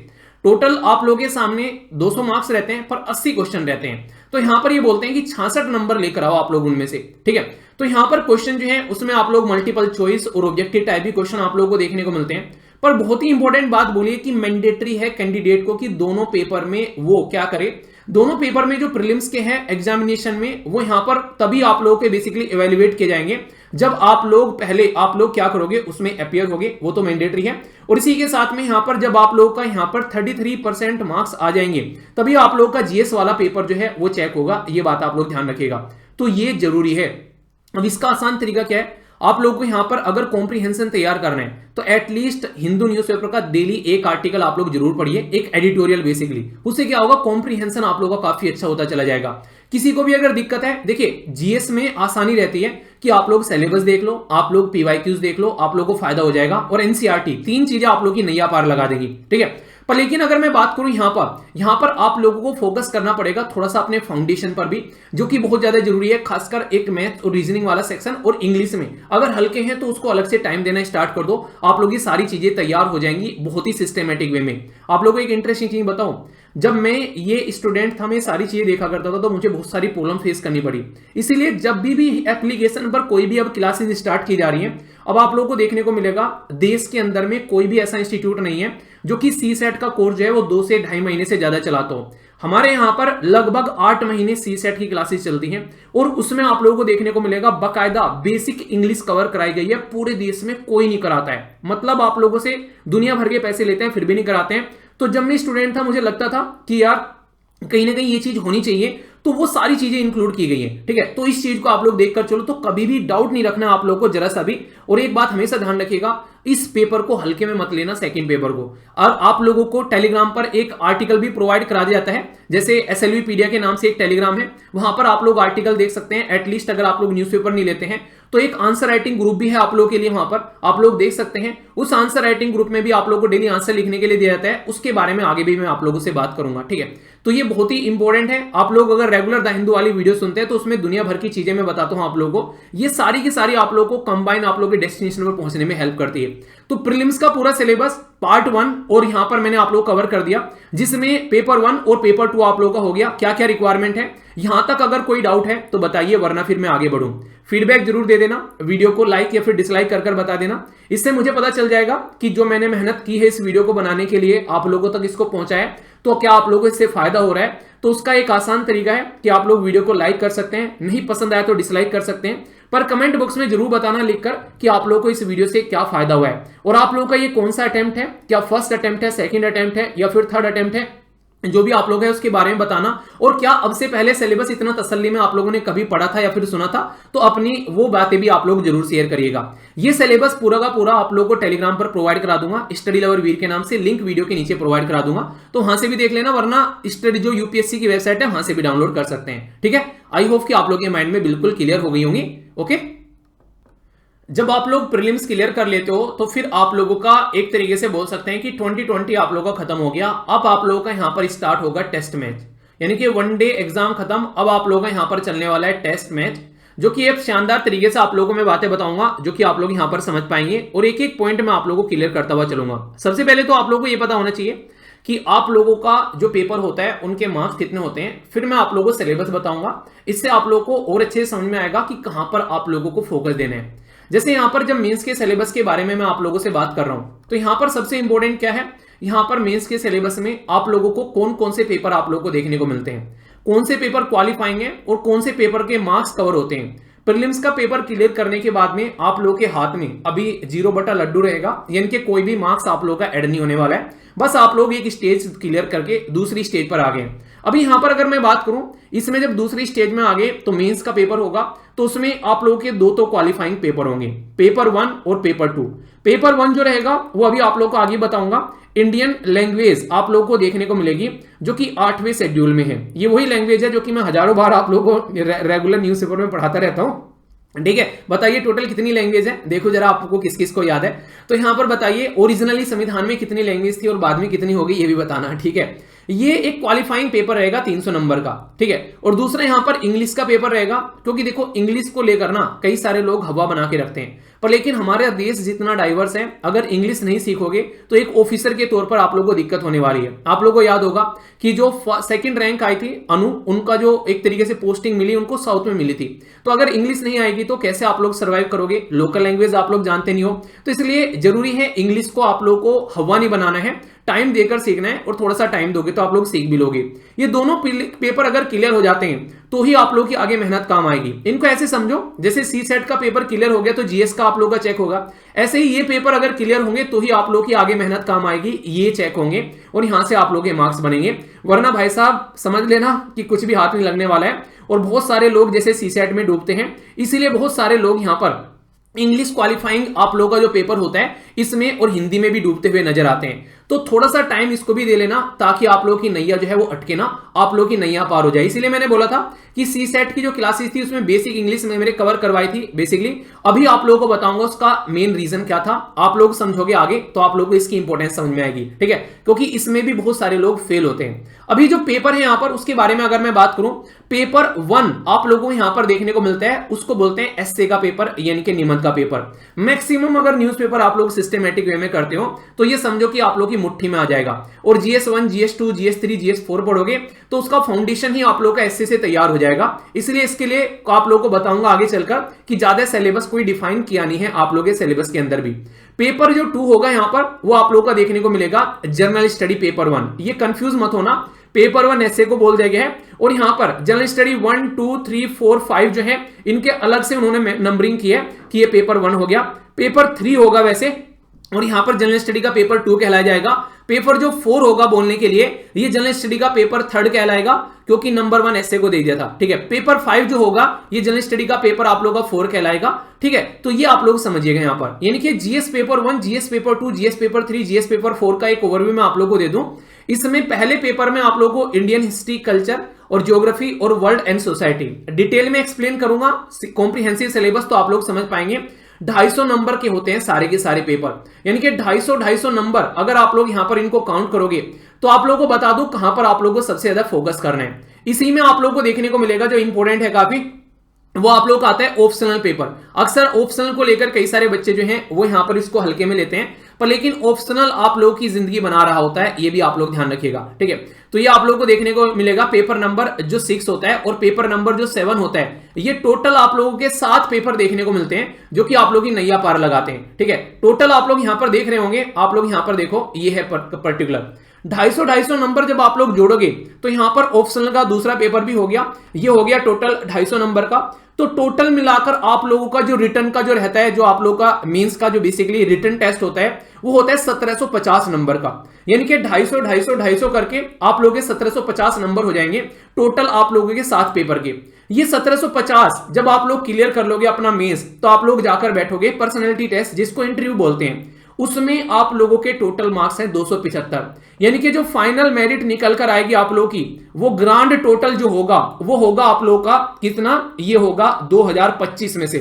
टोटल आप लोगों के सामने 200 मार्क्स रहते हैं पर 80 क्वेश्चन रहते हैं। तो यहां पर ये बोलते हैं कि 66 नंबर लेकर आओ आप लोग उनमें से। ठीक है, तो यहां पर क्वेश्चन जो है उसमें आप लोग मल्टीपल चॉइस और ऑब्जेक्टिव टाइप भी क्वेश्चन आप लोगों को देखने को मिलते हैं। पर बहुत ही इंपॉर्टेंट बात बोलिए कि मैंडेटरी है कैंडिडेट को कि दोनों पेपर में वो क्या करे, दोनों पेपर में जो प्रीलिम्स के हैं एग्जामिनेशन में, वो यहां पर तभी आप लोगों के बेसिकली इवेल्युएट किए जाएंगे जब आप लोग क्या करोगे, उसमें अपीयर होगे, वो तो मैंडेटरी है। और इसी के साथ में यहां पर जब आप लोग का यहां पर 33% मार्क्स आ जाएंगे तभी आप लोग का जीएस वाला पेपर जो है वो चेक होगा, ये बात आप लोग ध्यान रखिएगा, तो ये जरूरी है। अब इसका आसान तरीका क्या है, आप लोग को यहां पर अगर कॉम्प्रिहेंशन तैयार करना है तो एटलीस्ट हिंदू न्यूज़पेपर का डेली एक आर्टिकल आप लोग जरूर पढ़िए, एक एडिटोरियल बेसिकली, उससे क्या होगा कॉम्प्रिहेंशन आप लोगों का काफी अच्छा होता चला जाएगा। किसी को भी अगर दिक्कत है, देखिए जीएस में आसानी रहती है कि आप लोग सिलेबस देख लो, आप लोग पीवाईक्यूज देख लो, आप लोग को फायदा हो जाएगा, और एनसीईआरटी, तीन चीजें आप लोग की नैया पार लगा देगी, ठीक है। पर लेकिन अगर मैं बात करूं यहां पर आप लोगों को फोकस करना पड़ेगा थोड़ा सा अपने फाउंडेशन पर भी, जो कि बहुत ज्यादा जरूरी है, खासकर एक मैथ और रीजनिंग वाला सेक्शन, और इंग्लिश में अगर हल्के हैं तो उसको अलग से टाइम देना स्टार्ट कर दो, आप लोग की सारी चीजें तैयार हो जाएंगी बहुत ही सिस्टमेटिक वे में। आप लोगों को एक इंटरेस्टिंग चीज बताऊं, जब मैं ये स्टूडेंट था, मैं सारी चीजें देखा करता था, तो मुझे बहुत सारी प्रॉब्लम फेस करनी पड़ी। इसीलिए जब भी एप्लीकेशन पर कोई भी अब क्लासेस स्टार्ट की जा रही हैं, अब आप लोगों को देखने को मिलेगा देश के अंदर में कोई भी ऐसा इंस्टीट्यूट नहीं है जो कि सी सेट का कोर्स जो है वो 2 से 2.5 महीने से ज्यादा चलाता हो। हमारे यहां पर लगभग 8 महीने सी सेट की क्लासेस चलती हैं, और उसमें आप लोगों को देखने को मिलेगा बकायदा बेसिक इंग्लिश कवर कराई गई है, पूरे देश में कोई नहीं कराता है। मतलब आप लोगों से दुनिया भर के पैसे लेते हैं फिर भी नहीं कराते हैं। तो जब मैं स्टूडेंट था मुझे लगता था कि यार कहीं ना कहीं ये चीज होनी चाहिए, तो वो सारी चीजें इंक्लूड की गई हैं, ठीक है। तो इस चीज को आप लोग देखकर चलो, तो कभी भी डाउट नहीं रखना आप लोग को जरा सा भी। और एक बात हमेशा ध्यान रखिएगा, इस पेपर को हल्के में मत लेना, सेकंड पेपर को। और आप लोगों को टेलीग्राम पर एक आर्टिकल भी प्रोवाइड करा दिया जाता है, जैसे एसएलवीपीडिया के नाम से एक टेलीग्राम है, वहां पर आप लोग आर्टिकल देख सकते हैं। एटलीस्ट अगर आप लोग न्यूज़पेपर नहीं लेते हैं तो एक आंसर राइटिंग ग्रुप भी है आप लोगों के लिए, वहां पर आप लोग देख सकते हैं। उस आंसर राइटिंग ग्रुप में भी आप लोगों को डेली आंसर लिखने के लिए दिया जाता है, उसके बारे में आगे भी मैं आप लोगों से बात करूंगा, ठीक है। तो ये बहुत ही इंपॉर्टेंट है। आप लोग अगर रेगुलर द हिंदू वाली वीडियो सुनते हैं तो उसमें दुनिया भर की चीजें मैं बताता हूं आप लोगों को, ये सारी की सारी आप लोगों को कंबाइन आप लोगों के डेस्टिनेशन पर पहुंचने में हेल्प करती है। तो प्रीलिम्स का पूरा सिलेबस पार्ट 1 और यहां पर मैंने आप लोग कवर कर दिया, जिसमें पेपर 1 और पेपर 2 आप लोगों का हो गया। क्या क्या रिक्वायरमेंट है यहां तक अगर कोई डाउट है तो बताइए, वरना फिर मैं आगे बढ़ूं। फीडबैक जरूर दे देना, वीडियो को लाइक या फिर डिसलाइक कर बता देना, इससे मुझे पता चल जाएगा कि जो मैंने मेहनत की है इस वीडियो को बनाने के लिए, आप लोगों तक इसको पहुंचाया, तो क्या आप लोगों को इससे फायदा हो रहा है। तो उसका एक आसान तरीका है कि आप लोग वीडियो को लाइक कर सकते हैं, नहीं पसंद आया तो डिसलाइक कर सकते हैं, पर कमेंट बॉक्स में जरूर बताना लिखकर कि आप लोगों को इस वीडियो से क्या फायदा हुआ है, और आप लोगों का ये कौन सा अटेम्प्ट है, क्या फर्स्ट अटेम्प्ट है, सेकंड अटेम्प्ट है या फिर थर्ड अटेम्प्ट है, जो भी आप लोग है उसके बारे में बताना। और क्या अब से पहले सिलेबस इतना तसल्ली में आप लोगों ने कभी पढ़ा था या फिर सुना था, तो अपनी वो बातें भी आप लोग जरूर शेयर करिएगा। ये सिलेबस पूरा का पूरा आप लोगों को टेलीग्राम पर प्रोवाइड करा दूंगा, स्टडी लवर वीर के नाम से, लिंक वीडियो के नीचे प्रोवाइड करा दूंगा, तो वहां से भी देख लेना, वरना स्टडी जो यूपीएससी की वेबसाइट है वहां से भी डाउनलोड कर सकते हैं, ठीक है। आई होप कि आप लोग के माइंड में बिल्कुल क्लियर हो गई होंगी, ओके। जब आप लोग प्रीलिम्स क्लियर कर लेते हो तो फिर आप लोगों का एक तरीके से बोल सकते हैं कि 2020 आप लोगों का खत्म हो गया। अब आप लोगों का यहां पर स्टार्ट होगा टेस्ट मैच, यानी कि 1 डे एग्जाम खत्म, अब आप लोगों का यहां पर चलने वाला है टेस्ट मैच, जो कि एक शानदार तरीके से आप लोगों को मैं बातें बताऊंगा जो कि आप लोग यहां पर समझ पाएंगे, और एक एक पॉइंट मैं आप लोगों को क्लियर करता हुआ चलूंगा। सबसे पहले तो आप लोगों को यह पता होना चाहिए कि आप लोगों का जो पेपर होता है उनके मार्क्स कितने होते हैं, फिर मैं आप लोगों को सिलेबस बताऊंगा, इससे आप लोगों को और अच्छे से समझ में आएगा कि कहां पर आप लोगों को फोकस देना है। जैसे यहां पर जब मेंस के सिलेबस के बारे में मैं आप लोगों से बात कर रहा हूं, तो यहां पर सबसे इंपॉर्टेंट क्या है, यहां पर मेंस के सिलेबस में आप लोगों को कौन कौन से पेपर आप लोगों को देखने को मिलते हैं, कौन से पेपर क्वालिफाइंग है और कौन से पेपर के मार्क्स कवर होते हैं। प्रीलिम्स का पेपर क्लियर करने के बाद में आप लोगों के हाथ में अभी 0 बटा लड्डू रहेगा, यानी कि कोई भी मार्क्स आप लोगों का ऐड नहीं होने वाला है, बस आप लोग एक स्टेज क्लियर करके दूसरी स्टेज पर आ गए। अभी यहां पर अगर मैं बात करूं, इसमें जब दूसरी स्टेज में आ गए तो मेंस का पेपर होगा, तो उसमें आप लोगों के 2 तो क्वालिफाइंग पेपर होंगे, पेपर 1 और पेपर 2। पेपर 1 जो रहेगा वो अभी आप लोगों को आगे बताऊंगा। इंडियन लैंग्वेज आप लोगों को देखने को मिलेगी, जो कि 8वें शेड्यूल में है। ये वही लैंग्वेज है जो कि मैं हजारों बार आप लोगों को रेगुलर न्यूज़पेपर में पढ़ाता रहता हूं, ठीक है। बताइए टोटल कितनी लैंग्वेज है, देखो जरा आपको किस किस को याद है। तो यहां पर बताइए ओरिजिनली संविधान में कितनी लैंग्वेज थी और बाद में कितनी होगी, ये भी बताना, ठीक है। ये एक क्वालिफाइंग पेपर रहेगा 300 नंबर का, ठीक है। और दूसरा यहां पर इंग्लिश का पेपर रहेगा, क्योंकि देखो इंग्लिश को लेकर ना कई सारे लोग हवा बना के रखते हैं, पर लेकिन हमारा देश जितना डाइवर्स है, अगर इंग्लिश नहीं सीखोगे तो एक ऑफिसर के तौर पर आप लोगों को दिक्कत होने वाली है। आप लोगों को याद होगा कि जो सेकंड रैंक आई थी अनु, उनका जो एक तरीके से पोस्टिंग मिली उनको साउथ में मिली थी। तो अगर इंग्लिश नहीं आएगी तो कैसे आप लोग सर्वाइव करोगे, लोकल लैंग्वेज आप लोग जानते नहीं हो। तो इसलिए जरूरी है इंग्लिश को आप लोग को हवा नहीं बनाना है, टाइम देकर सीखना है, और थोड़ा सा टाइम दोगे तो आप लोग सीख भी लोगे। ये दोनों पेपर अगर क्लियर हो जाते हैं तो ही आप लोग की आगे मेहनत काम आएगी। इनको ऐसे समझो जैसे सी सेट का पेपर क्लियर हो गया तो जीएस का आप लोग का चेक होगा, ऐसे ही ये पेपर अगर क्लियर होंगे तो ही आप लोग की आगे मेहनत काम आएगी, ये चेक होंगे और यहां से आप लोग के मार्क्स बनेंगे। वरना भाई साहब समझ लेना कि कुछ भी हाथ नहीं लगने वाला है। और बहुत सारे लोग जैसे सी सेट में डूबते हैं, इसीलिए बहुत सारे लोग यहां पर इंग्लिश क्वालिफाइंग आप लोगों का जो पेपर होता है इसमें और हिंदी में भी डूबते हुए नजर आते हैं। तो थोड़ा सा टाइम इसको भी दे लेना ताकि आप लोगों की नैया जो है वो अटके ना, आप लोगों की नैया पार हो जाए। इसीलिए मैंने बोला था कि सी सेट की जो क्लासेस थी उसमें बेसिक इंग्लिश में मेरे कवर करवाई थी बेसिकली। अभी आप लोगों को बताऊंगा उसका मेन रीजन क्या था, आप लोग समझोगे आगे तो आप लोगों को इसकी इंपॉर्टेंस समझ में आएगी, ठीक है, क्योंकि इसमें भी बहुत सारे लोग फेल होते हैं। अभी जो पेपर है यहां पर उसके बारे में अगर मैं बात करूं, पेपर 1 आप लोगों को यहां पर देखने को मिलता है, उसको बोलते हैं एसए का पेपर यानी कि निबंध का पेपर। मैक्सिमम अगर न्यूज़पेपर आप लोग सिस्टमैटिक वे में करते हो तो ये समझो कि आप लोग की मुट्ठी में आ जाएगा। और जीएस1, जीएस2, जीएस3, जीएस4 पढ़ोगे तो उसका फाउंडेशन ही आप लोग का एसए से तैयार हो जाएगा। इसलिए इसके लिए आप लोगों को बताऊंगा आगे चलकर कि ज्यादा सिलेबस कोई डिफाइन किया नहीं है आप लोगों के सिलेबस के अंदर भी। पेपर जो 2 होगा यहां पर वो आप लोगों का देखने को मिलेगा जर्नल स्टडी पेपर 1। ये कंफ्यूज मत होना, पेपर 1 एसए को बोल दिया गया है और यहां पर जनरल स्टडी 1, 2, 3, 4, 5 जो है इनके अलग से उन्होंने नंबरिंग की है कि ये पेपर 1 हो गया। पेपर 3 होगा वैसे, और यहां पर जनरल स्टडी का पेपर 2 कहलाया जाएगा। पेपर जो 4 होगा बोलने के लिए ये जनरल स्टडी का पेपर 3 कहलाएगा, क्योंकि नंबर 1 एसए को दे दिया था, ठीक है। पेपर 5 जो होगा ये जनरल स्टडी का पेपर आप लोगों का 4 कहलाएगा, ठीक है। तो ये आप लोग समझिएगा यहां पर, यानी कि GS paper 1, GS paper 2, GS paper 3, GS paper 4 का एक ओवरव्यू मैं आप लोगों को दे दूं। इसमें पहले पेपर में आप लोगों को इंडियन हिस्ट्री, कल्चर और ज्योग्राफी और वर्ल्ड एंड सोसाइटी डिटेल में एक्सप्लेन करूंगा। कॉम्प्रिहेंसिव सिलेबस तो आप लोग समझ पाएंगे। 250 नंबर के होते हैं सारे के सारे पेपर, यानी कि 250 नंबर अगर आप लोग यहां पर इनको काउंट करोगे तो आप लोगों को बता दूं कहां पर आप लोगों को सबसे ज्यादा फोकस करना है। इसी में आप लोगों को देखने को मिलेगा जो इंपॉर्टेंट है काफी, वो आप लोग आता है ऑप्शनल पेपर। अक्सर ऑप्शनल को लेकर कई सारे बच्चे जो हैं वो यहां पर इसको हल्के में लेते हैं, पर लेकिन ऑप्शनल आप लोगों की जिंदगी बना रहा होता है, ये भी आप लोग ध्यान रखिएगा, ठीक है। तो ये आप लोगों को देखने को मिलेगा पेपर नंबर जो 6 होता है और पेपर नंबर जो 7 होता है। ये टोटल आप लोगों के 7 पेपर देखने को मिलते हैं जो कि आप लोग की नैया पार लगाते हैं, ठीक है। टोटल आप लोग यहां पर देख रहे होंगे, आप लोग यहां पर देखो ये है पर्टिकुलर 250 नंबर जब आप लोग जोड़ोगे तो यहां पर ऑप्शनल का दूसरा पेपर भी हो गया, ये हो गया टोटल 250 नंबर का। तो टोटल मिलाकर आप लोगों का जो रिटर्न का जो रहता है, जो आप लोगों का मेंस का जो बेसिकली रिटर्न टेस्ट होता है वो होता है 1750 नंबर का, यानी कि 250 250 250 करके आप लोगों के 1750 नंबर हो जाएंगे टोटल आप लोगों के 7 पेपर के। ये 1750 जब आप लोग क्लियर कर लोगे अपना मेंस तो आप लोग जाकर बैठोगे पर्सनैलिटी टेस्ट जिसको इंटरव्यू बोलते हैं, उसमें आप लोगों के टोटल मार्क्स हैं 275, यानी कि जो फाइनल मेरिट निकल कर आएगी आप लोगों की वो ग्रांड टोटल जो होगा वो होगा आप लोगों का कितना, ये होगा 2025 में से।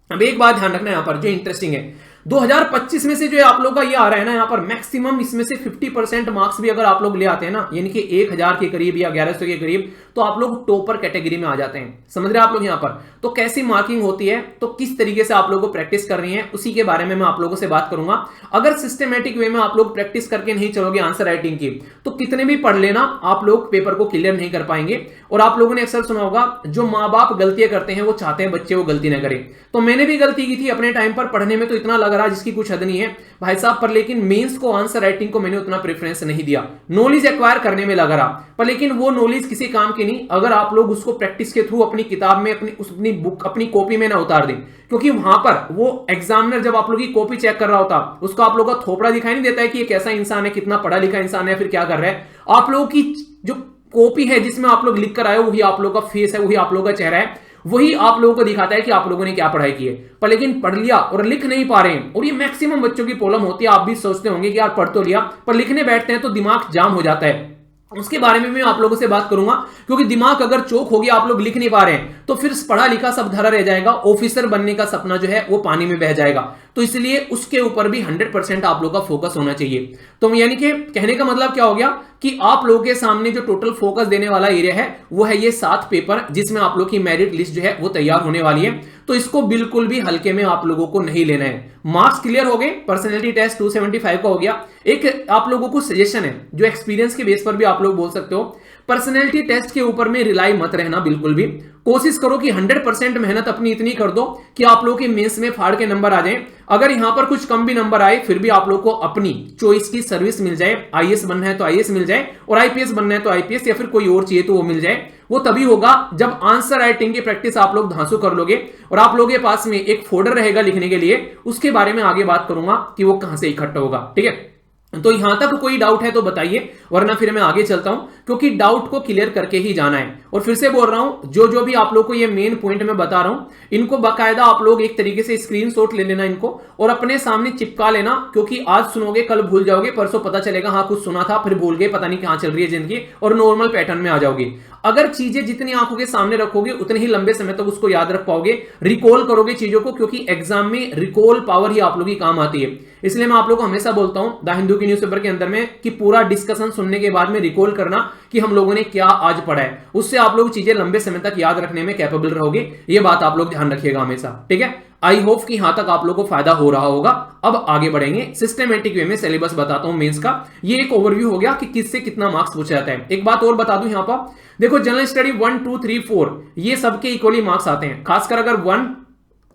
अब एक बात ध्यान रखना यहां पर जो इंटरेस्टिंग है, 2025 में से जो आप लोग का ये आ रहा है ना, यहां पर मैक्सिमम इसमें से 50% मार्क्स भी अगर आप लोग ले आते हैं ना, यानी कि 1000 के करीब या 1100 के करीब, तो आप लोग टॉपर कैटेगरी में आ जाते हैं। समझ रहे हैं आप लोग यहां पर? तो कैसी मार्किंग होती है, तो किस तरीके से आप लोगों को प्रैक्टिस करनी है, उसी के बारे में मैं आप लोगों से बात करूंगा। अगर सिस्टमेटिक वे में आप लोग प्रैक्टिस करके नहीं चलोगे आंसर राइटिंग की, तो कितने भी पढ़ लेना आप लोग पेपर को क्लियर नहीं कर पाएंगे। और आप लोगों ने अक्सर सुना होगा जो माँ बाप गलतियां करते हैं वो चाहते हैं बच्चे वो गलती ना करें। तो मैंने भी गलती की थी अपने टाइम पर, पढ़ने में तो इतना लग रहा जिसकी कुछ हद नहीं है भाई साहब, पर लेकिन मेंस को आंसर राइटिंग को मैंने उतना प्रेफरेंस नहीं दिया, नॉलेज एक्वायर करने में लग रहा, पर लेकिन वो नॉलेज किसी काम की नहीं अगर आप लोग उसको प्रैक्टिस के थ्रू अपनी किताब में अपनी बुक अपनी कॉपी में ना उतार दें। क्योंकि वहां पर वो एग्जामिनर जब आप लोग की कॉपी चेक कर रहा होता उसको आप लोग का थोपड़ा दिखाई नहीं देता है कि ये कैसा इंसान है, कितना पढ़ा लिखा इंसान है, फिर क्या कर रहा है। आप लोगों की जो कॉपी है जिसमें आप लोग लिख कर आए हो वही आप लोग का फेस है, वही आप लोग का चेहरा है, वही आप लोगों को दिखाता है कि आप लोगों ने क्या पढ़ाई की है। पर लेकिन पढ़ लिया और लिख नहीं पा रहे हैं, और ये मैक्सिमम बच्चों की प्रॉब्लम होती है। आप भी सोचते होंगे कि यार पढ़ तो लिया पर लिखने बैठते हैं तो दिमाग जाम हो जाता है। उसके बारे में मैं आप लोगों से बात करूंगा, क्योंकि दिमाग अगर चोक हो गया, आप लोग लिख नहीं पा रहे हैं, तो फिर पढ़ा लिखा सब धरा रह जाएगा, ऑफिसर बनने का सपना जो है वो पानी में बह जाएगा। तो इसलिए उसके ऊपर भी 100% आप लोग का फोकस होना चाहिए। तो यानी कि कहने का मतलब क्या हो गया कि आप लोगों के सामने जो टोटल फोकस देने वाला एरिया है वो है ये 7 पेपर, जिसमें आप लोग की मेरिट लिस्ट जो है वो तैयार होने वाली है। तो इसको बिल्कुल भी हल्के में आप लोगों को नहीं लेना है। मार्क्स क्लियर हो गए, पर्सनैलिटी टेस्ट 275 का हो गया। एक आप लोगों को सजेशन है, जो एक्सपीरियंस के बेस पर भी आप लोग बोल सकते हो, पर्सनैलिटी टेस्ट के ऊपर में रिलाई मत रहना बिल्कुल भी। कोशिश करो कि 100% मेहनत अपनी इतनी कर दो कि आप लोगों के मेंस में फाड़ के नंबर आ जाएं। अगर यहां पर कुछ कम भी नंबर आए फिर भी आप लोग को अपनी चॉइस की सर्विस मिल जाए। आईएएस बनना है तो आईएएस मिल जाए, और आईपीएस बनना है तो आईपीएस, या फिर कोई और चाहिए तो वो मिल जाए। वो तभी होगा जब आंसर राइटिंग की प्रैक्टिस आप लोग धांसू कर लोगे और आप लोगों के पास में एक फोल्डर रहेगा लिखने के लिए। उसके बारे में आगे बात करूंगा कि वो कहां से इकट्ठा होगा, ठीक है। तो यहां तक कोई डाउट है तो बताइए, वरना फिर मैं आगे चलता हूं, क्योंकि डाउट को क्लियर करके ही जाना है। और फिर से बोल रहा हूं, जो जो भी आप लोग को ये मेन पॉइंट मैं बता रहा हूं, इनको बाकायदा आप लोग एक तरीके से स्क्रीनशॉट ले लेना इनको और अपने सामने चिपका लेना, क्योंकि आज सुनोगे कल भूल जाओगे, परसों पता चलेगा हाँ कुछ सुना था फिर भूल गए, पता नहीं कहां चल रही है जिंदगी, और नॉर्मल पैटर्न में आ जाओगे। अगर चीजें जितनी आंखों के सामने रखोगे उतने ही लंबे समय तक उसको याद रख पाओगे, रिकॉल करोगे चीजों को, क्योंकि एग्जाम में रिकॉल पावर ही आप लोगों की काम आती है। इसलिए मैं आप लोगों को हमेशा बोलता हूं द हिंदू की न्यूज़पेपर के अंदर में कि पूरा डिस्कशन सुनने के बाद में रिकॉल करना कि हम लोगों ने क्या आज पढ़ा है। उससे आप लोग चीजें लंबे समय तक याद रखने में कैपेबल रहोगे। ये बात आप लोग ध्यान रखिएगा हमेशा, ठीक है। आई होप कि यहां तक आप लोगों को फायदा हो रहा होगा। अब आगे बढ़ेंगे, सिस्टमेटिक वे में सिलेबस बताता हूं मेंस का। ये एक ओवरव्यू हो गया कि किससे कितना मार्क्स पूछा जाता है। एक बात और बता दूं, यहां पर देखो जनरल स्टडी 1 2 3 4 ये सबके इक्वली मार्क्स आते हैं। खासकर अगर 1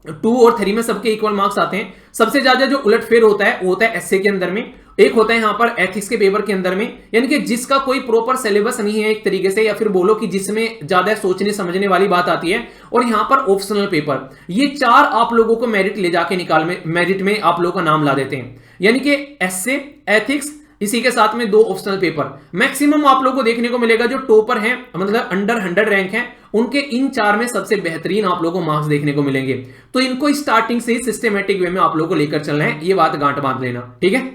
2 और 3 में सबके इक्वल मार्क्स आते हैं। सबसे ज्यादा जो उलटफेर होता है वो होता है एसए के अंदर में, एक होता है यहां पर एथिक्स के पेपर के अंदर में, यानी कि जिसका कोई प्रॉपर सिलेबस नहीं है एक तरीके से, या फिर बोलो कि जिसमें ज्यादा सोचने समझने वाली बात आती है, और यहां पर ऑप्शनल पेपर। ये 4 आप लोगों को मेरिट ले जाके मेरिट में आप लोगों का नाम ला देते हैं। यानी कि एसए, एथिक्स, इसी के साथ में 2 ऑप्शनल पेपर। मैक्सिमम आप लोगों को देखने को मिलेगा जो टॉपर हैं, मतलब अंडर 100 रैंक हैं, उनके इन 4 में सबसे बेहतरीन आप लोगों को मार्क्स देखने को मिलेंगे। तो इनको स्टार्टिंग से ही सिस्टमेटिक वे में आप लोगों को लेकर चलना है, ये बात गांठ बांध लेना, ठीक है।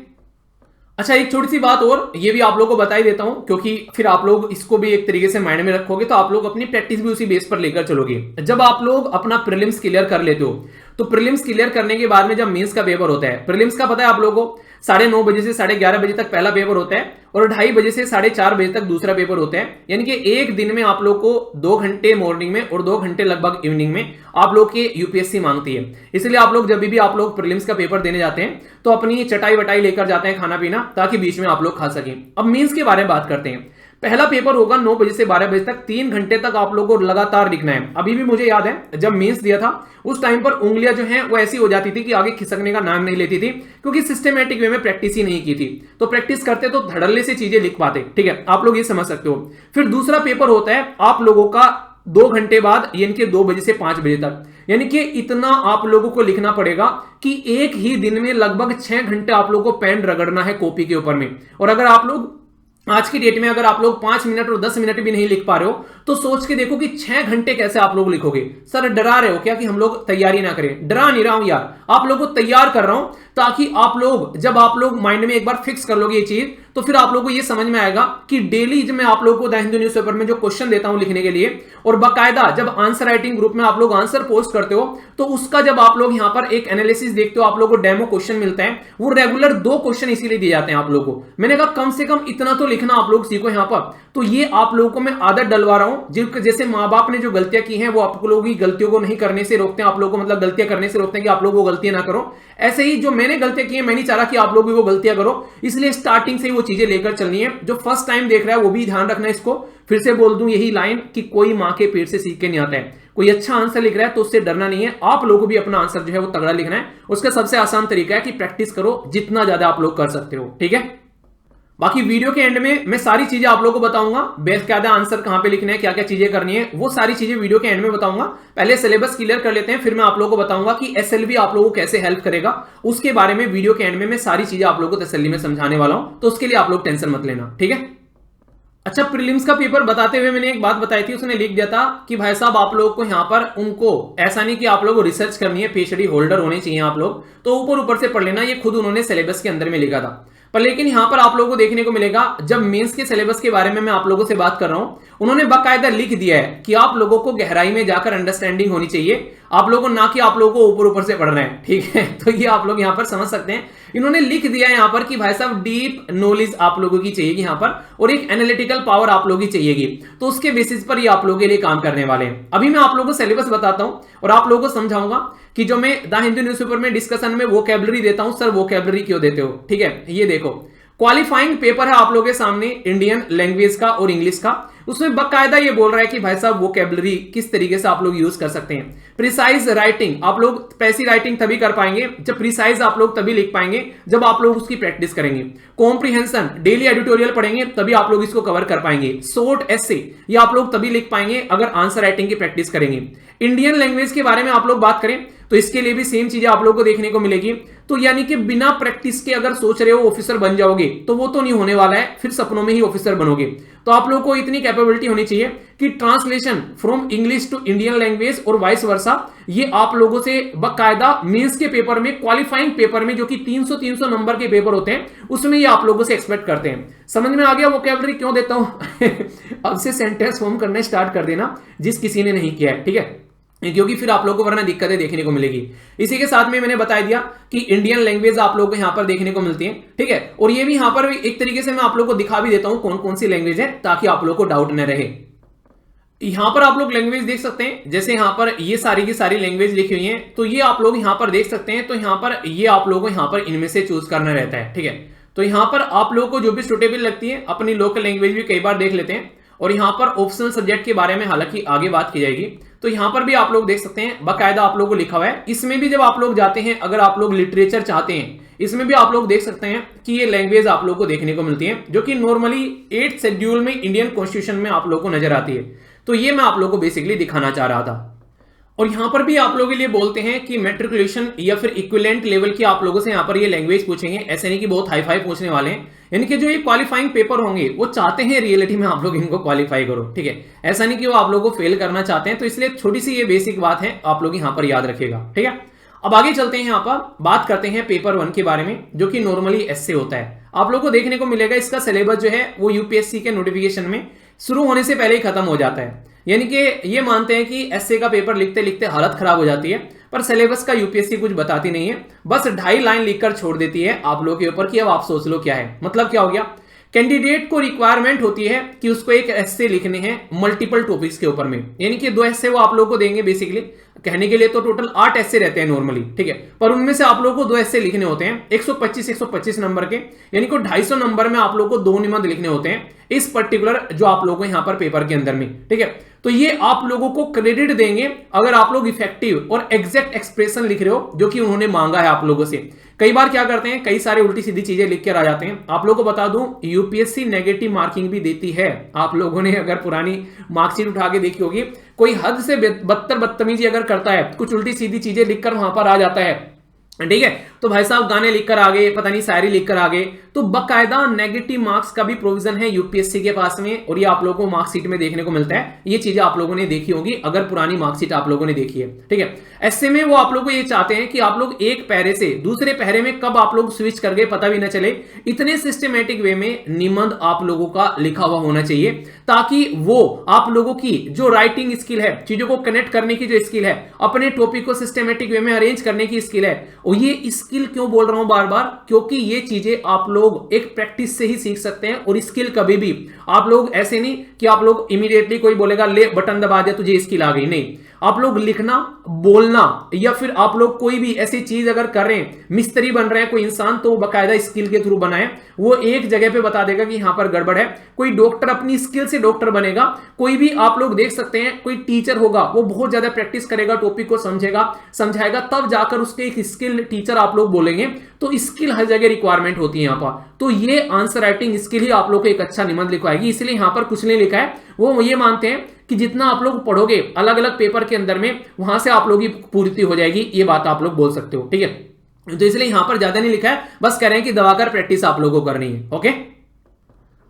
अच्छा, एक छोटी सी बात और, ये भी आप लोगों को बता ही देता हूं, क्योंकि फिर आप लोग इसको भी एक तरीके से माइंड में रखोगे तो आप लोग अपनी प्रैक्टिस भी उसी बेस पर लेकर चलोगे। जब आप लोग अपना प्रीलिम्स क्लियर कर लेते हो, तो प्रीलिम्स क्लियर करने के बाद में जब मेंस का पेपर होता है, प्रीलिम्स का पता है आप लोगों को 9:30 बजे से 11:30 बजे तक पहला पेपर होता है, और 2:30 बजे से 4:30 बजे तक दूसरा पेपर होता है। यानी कि एक दिन में आप लोग को 2 घंटे मॉर्निंग में और 2 घंटे लगभग इवनिंग में आप लोग के यूपीएससी मांगती है। इसलिए आप लोग जब भी आप लोग प्रीलिम्स का पेपर देने जाते हैं तो अपनी चटाई वटाई लेकर जाते हैं, खाना पीना, ताकि बीच में आप लोग खा सकें। अब मेंस के बारे में बात करते हैं। पहला पेपर होगा 9 बजे से 12 बजे तक, 3 घंटे तक आप लोगों को लगातार लिखना है। अभी भी मुझे याद है जब मेंस दिया था उस टाइम पर उंगलियां जो हैं वो ऐसी हो जाती थी कि आगे खिसकने का नाम नहीं लेती थी, क्योंकि सिस्टमेटिक वे में प्रैक्टिस ही नहीं की थी। तो प्रैक्टिस करते तो धड़ल्ले से चीजें लिख पाते, ठीक है, आप लोग ये समझ सकते हो। फिर दूसरा पेपर होता है आप लोगों का 2 घंटे बाद, यानी कि 2 बजे से 5 बजे तक। यानी कि इतना आप लोगों को लिखना पड़ेगा कि एक ही दिन में लगभग 6 घंटे आप लोगों को पेन रगड़ना है कॉपी के ऊपर में। और अगर आप लोग आज की डेट में अगर आप लोग 5 मिनट और 10 मिनट भी नहीं लिख पा रहे हो तो सोच के देखो कि 6 घंटे कैसे आप लोग लिखोगे। सर डरा रहे हो क्या कि हम लोग तैयारी ना करें? डरा नहीं रहा हूं यार, आप लोगों को तैयार कर रहा हूं, ताकि आप लोग जब आप लोग माइंड में एक बार फिक्स कर लोगे ये चीज, तो फिर आप लोगों को ये समझ में आएगा कि डेली जब मैं आप लोगों को द हिंदू न्यूज़पेपर में जो क्वेश्चन देता हूं लिखने के लिए, और बाकायदा जब आंसर राइटिंग ग्रुप में आप लोग आंसर पोस्ट करते हो, तो उसका जब आप लोग यहां पर एक एनालिसिस देखते हो, आप लोगों को डेमो क्वेश्चन मिलता है, वो रेगुलर 2 क्वेश्चन इसीलिए दिए जाते हैं आप लोगों को। मैंने कहा कम से कम इतना तो लिखना आप लोग सीखो यहां पर। तो ये आप लोगों को मैं आदत डलवा रहा हूं, जैसे माँ बाप ने जो गलतियां की हैं वो आप लोगों की गलतियों को नहीं करने से रोकते हैं, आप लोगों को मतलब गलतियां करने से रोकते हैं कि आप लोग वो गलतियां ना करो। ऐसे ही जो मैंने गलतियां की हैं, मैं नहीं चाह रहा कि आप लोग भी वो गलतियां करो, इसलिए स्टार्टिंग से ही वो चीजें लेकर चलनी है। जो फर्स्ट टाइम देख रहा है वो भी ध्यान रखना इसको। फिर से बोल दूं यही लाइन कि कोई मां के पेट से सीख के नहीं आता है। कोई अच्छा आंसर लिख रहा है तो उससे डरना नहीं है, आप लोगों को भी अपना आंसर जो है वो तगड़ा लिखना है। उसका सबसे आसान तरीका है कि प्रैक्टिस करो जितना ज्यादा आप लोग कर सकते हो, ठीक है। बाकी वीडियो के एंड में मैं सारी चीजें आप लोगों को बताऊंगा, बेकायदा आंसर कहां पे लिखना है, क्या क्या चीजें करनी है, वो सारी चीजें वीडियो के एंड में बताऊंगा। पहले सिलेबस क्लियर कर लेते हैं, फिर मैं आप लोगों को बताऊंगा कि एसएलवी आप लोगों को कैसे हेल्प करेगा। उसके बारे में वीडियो के एंड में मैं सारी चीजें आप लोगों को तसल्ली में समझाने वाला हूं, तो उसके लिए आप लोग टेंशन मत लेना, ठीक है। अच्छा, प्रीलिम्स का पेपर बताते हुए मैंने एक बात बताई थी, उसने लिख दिया था कि भाई साहब आप लोगों को यहाँ पर उनको ऐसा नहीं कि आप लोगों को रिसर्च करनी है, पीएचडी होल्डर होने चाहिए आप लोग, तो ऊपर ऊपर से पढ़ लेना, ये खुद उन्होंने सिलेबस के अंदर में लिखा था। पर लेकिन यहां पर आप लोगों को देखने को मिलेगा, जब मेंस के सिलेबस के बारे में मैं आप लोगों से बात कर रहा हूं, उन्होंने बाकायदा लिख दिया है कि आप लोगों को गहराई में जाकर अंडरस्टैंडिंग होनी चाहिए, आप लोगों को ना कि आप लोगों को ऊपर ऊपर से पढ़ना है, ठीक है। तो ये आप लोग यहां पर समझ सकते हैं इन्होंने लिख दिया यहां पर कि भाई साहब डीप नॉलेज आप लोगों की चाहिएगी यहां पर, और एक एनालिटिकल पावर आप लोगों की चाहिएगी, तो उसके बेसिस पर ये आप लोगों के लिए काम करने वाले हैं। अभी मैं आप लोगों को सिलेबस बताता हूं और आप लोगों को समझाऊंगा कि जो मैं द हिंदू न्यूज़पेपर में डिस्कशन में वोकैबुलरी देता हूं, सर वोकैबुलरी क्यों देते हो, ठीक है। ये देखो क्वालिफाइंग पेपर है आप लोगों के सामने इंडियन लैंग्वेज का और इंग्लिश का, उसमें बकायदा ये बोल रहा है कि भाई साहब वोकैबुलरी किस तरीके से आप लोग यूज कर सकते हैं। प्रिसाइज राइटिंग, आप लोग पैसी राइटिंग तभी कर पाएंगे जब प्रिसाइज आप लोग तभी लिख पाएंगे जब आप लोग उसकी प्रैक्टिस करेंगे। कॉम्प्रिहेंशन, डेली एडिटोरियल पढ़ेंगे तभी आप लोग इसको कवर कर पाएंगे। शॉर्ट एसे, ये आप लोग तभी लिख पाएंगे अगर आंसर राइटिंग की प्रैक्टिस करेंगे। इंडियन लैंग्वेज के बारे में आप लोग बात करें तो इसके लिए भी सेम चीजें आप लोगों को देखने को मिलेगी। तो यानी कि बिना प्रैक्टिस के अगर सोच रहे हो ऑफिसर बन जाओगे तो वो तो नहीं होने वाला है, फिर सपनों में ही ऑफिसर बनोगे। तो आप लोगों को इतनी कैपेबिलिटी होनी चाहिए कि translation from English to Indian language और वाइस वर्सा, ये आप लोगों से बकायदा मेंस के पेपर में, क्वालिफाइंग पेपर में, जो कि 300 नंबर के पेपर होते हैं, उसमें ये आप लोगों से एक्सपेक्ट करते हैं। समझ में आ गया वोकैबुलरी क्यों देता हूं? अब से सेंटेंस फॉर्म करना स्टार्ट कर देना जिस किसी ने नहीं किया है, ठीक है, क्योंकि फिर आप लोगों को वरना दिक्कतें देखने को मिलेगी। इसी के साथ में मैंने बता दिया कि इंडियन लैंग्वेज आप लोगों को यहां पर देखने को मिलती है, ठीक है। और ये भी यहां पर एक तरीके से मैं आप लोगों को दिखा भी देता हूं कौन कौन सी लैंग्वेज है, ताकि आप लोगों को डाउट न रहे। यहां पर आप लोग लैंग्वेज देख सकते हैं, जैसे यहां पर ये सारी की सारी लैंग्वेज लिखी हुई है, तो ये आप लोग यहां पर देख सकते हैं। तो यहां पर ये आप लोगों को यहां पर इनमें से चूज करना रहता है, ठीक है। तो यहां पर आप लोगों को जो भी सुटेबल लगती है, अपनी लोकल लैंग्वेज भी कई बार देख लेते हैं। और यहां पर ऑप्शनल सब्जेक्ट के बारे में हालांकि आगे बात की जाएगी, तो यहां पर भी आप लोग देख सकते हैं बकायदा आप लोगों को लिखा हुआ है। इसमें भी जब आप लोग जाते हैं, अगर आप लोग लिटरेचर चाहते हैं, इसमें भी आप लोग देख सकते हैं कि ये लैंग्वेज आप लोग को देखने को मिलती है, जो कि नॉर्मली 8th शेड्यूल में इंडियन कॉन्स्टिट्यूशन में आप लोग को नजर आती है। तो ये मैं आप लोग को बेसिकली दिखाना चाह रहा था। और यहां पर भी आप लोगों के लिए बोलते हैं कि मैट्रिकुलेशन या फिर इक्विवेलेंट लेवल की आप लोगों से यहां पर ये लैंग्वेज पूछेंगे, ऐसे नहीं कि बहुत हाई फाई पूछने वाले हैं। यानी कि जो ये क्वालिफाइंग पेपर होंगे वो चाहते हैं रियलिटी में आप लोग इनको क्वालिफाई करो, ठीक है। ऐसा नहीं कि वो आप लोगों को फेल करना चाहते हैं। तो इसलिए छोटी सी ये बेसिक बात है, आप लोग यहां पर याद रखिएगा, ठीक है। अब आगे चलते हैं, यहां पर बात करते हैं पेपर 1 के बारे में, जो कि नॉर्मली एसए होता है। आप लोग को देखने को मिलेगा इसका सिलेबस जो है वो यूपीएससी के नोटिफिकेशन में शुरू होने से पहले ही खत्म हो जाता है। यानी कि ये मानते हैं कि एसए का पेपर लिखते लिखते हालत खराब हो जाती है, पर सिलेबस का यूपीएससी कुछ बताती नहीं है, बस 2.5 लाइन लिखकर छोड़ देती है आप लोगों के ऊपर कि अब आप सोच लो क्या है। मतलब क्या हो गया, कैंडिडेट को रिक्वायरमेंट होती है कि उसको एक एस्से लिखने हैं मल्टीपल टॉपिक्स के ऊपर में, यानी कि 2 एस्से वो आप लोगों को देंगे। बेसिकली कहने के लिए तो टोटल 8 एस्से रहते हैं नॉर्मली, ठीक है, पर उनमें से आप लोगों को 2 एस्से लिखने होते हैं 125 नंबर के, यानी कि 250 नंबर में आप लोगों को 2 निबंध लिखने होते हैं इस पर्टिकुलर जो आप लोगों को यहां पर पेपर के अंदर में, ठीक है। तो ये आप लोगों को क्रेडिट देंगे अगर आप लोग इफेक्टिव और एग्जैक्ट एक्सप्रेशन लिख रहे हो जो कि उन्होंने मांगा है आप लोगों से। कई बार क्या करते हैं, कई सारे उल्टी सीधी चीजें लिख कर आ जाते हैं। आप लोगों को बता दूं यूपीएससी नेगेटिव मार्किंग भी देती है। आप लोगों ने अगर पुरानी मार्कशीट उठा के देखी होगी, कोई हद से बदतमीजी अगर करता है, कुछ उल्टी सीधी चीजें लिखकर वहां पर आ जाता है, ठीक है, तो भाई साहब गाने लिखकर आ गए, पता नहीं शायरी लिखकर आ गए, तो बकायदा नेगेटिव मार्क्स का भी प्रोविजन है यूपीएससी के पास में, और ये आप लोगों को मार्कशीट में देखने को मिलता है। ये चीजें आप लोगों ने देखी होगी अगर पुरानी मार्कशीट आप लोगों ने देखी है, ठीक है। ऐसे में वो आप लोगों को ये चाहते हैं कि आप लोग एक पैरे से दूसरे पैरे में कब आप लोग स्विच कर गए पता भी ना चले, इतने सिस्टमेटिक वे में निबंध आप लोगों का लिखा हुआ होना चाहिए, ताकि वो आप लोगों की जो राइटिंग स्किल है, चीजों को कनेक्ट करने की जो स्किल है, अपने टॉपिक को सिस्टमेटिक वे में अरेंज करने की स्किल है। और ये स्किल क्यों बोल रहा हूं बार बार, क्योंकि ये चीजें आप लोग एक प्रैक्टिस से ही सीख सकते हैं। और स्किल कभी भी आप लोग ऐसे नहीं कि आप लोग इमीडिएटली कोई बोलेगा ले बटन दबा दिया तुझे स्किल आ गई, नहीं। आप लोग लिखना, बोलना, या फिर आप लोग कोई भी ऐसी चीज अगर कर रहे हैं, मिस्त्री बन रहे हैं कोई इंसान, तो बकायदा स्किल के थ्रू बनाए। वो एक जगह पे बता देगा कि यहां पर गड़बड़ है। कोई डॉक्टर अपनी स्किल से डॉक्टर बनेगा, कोई भी आप लोग देख सकते हैं, कोई टीचर होगा वो बहुत ज्यादा प्रैक्टिस करेगा, टॉपिक को समझाएगा, तब जाकर उसके एक स्किल टीचर आप लोग बोलेंगे। तो स्किल हर जगह रिक्वायरमेंट होती है यहां पर। तो ये आंसर राइटिंग स्किल ही आप लोग को एक अच्छा निबंध लिखवाएगी। इसलिए यहां पर कुछ नहीं लिखा है, वो ये मानते हैं कि जितना आप लोग पढ़ोगे अलग अलग पेपर के अंदर में, वहां से आप लोग की पूर्ति हो जाएगी। ये बात आप लोग बोल सकते हो, ठीक है। तो इसलिए यहां पर ज्यादा नहीं लिखा है, बस कह रहे हैं कि दबाकर प्रैक्टिस आप लोगों को करनी है, ओके।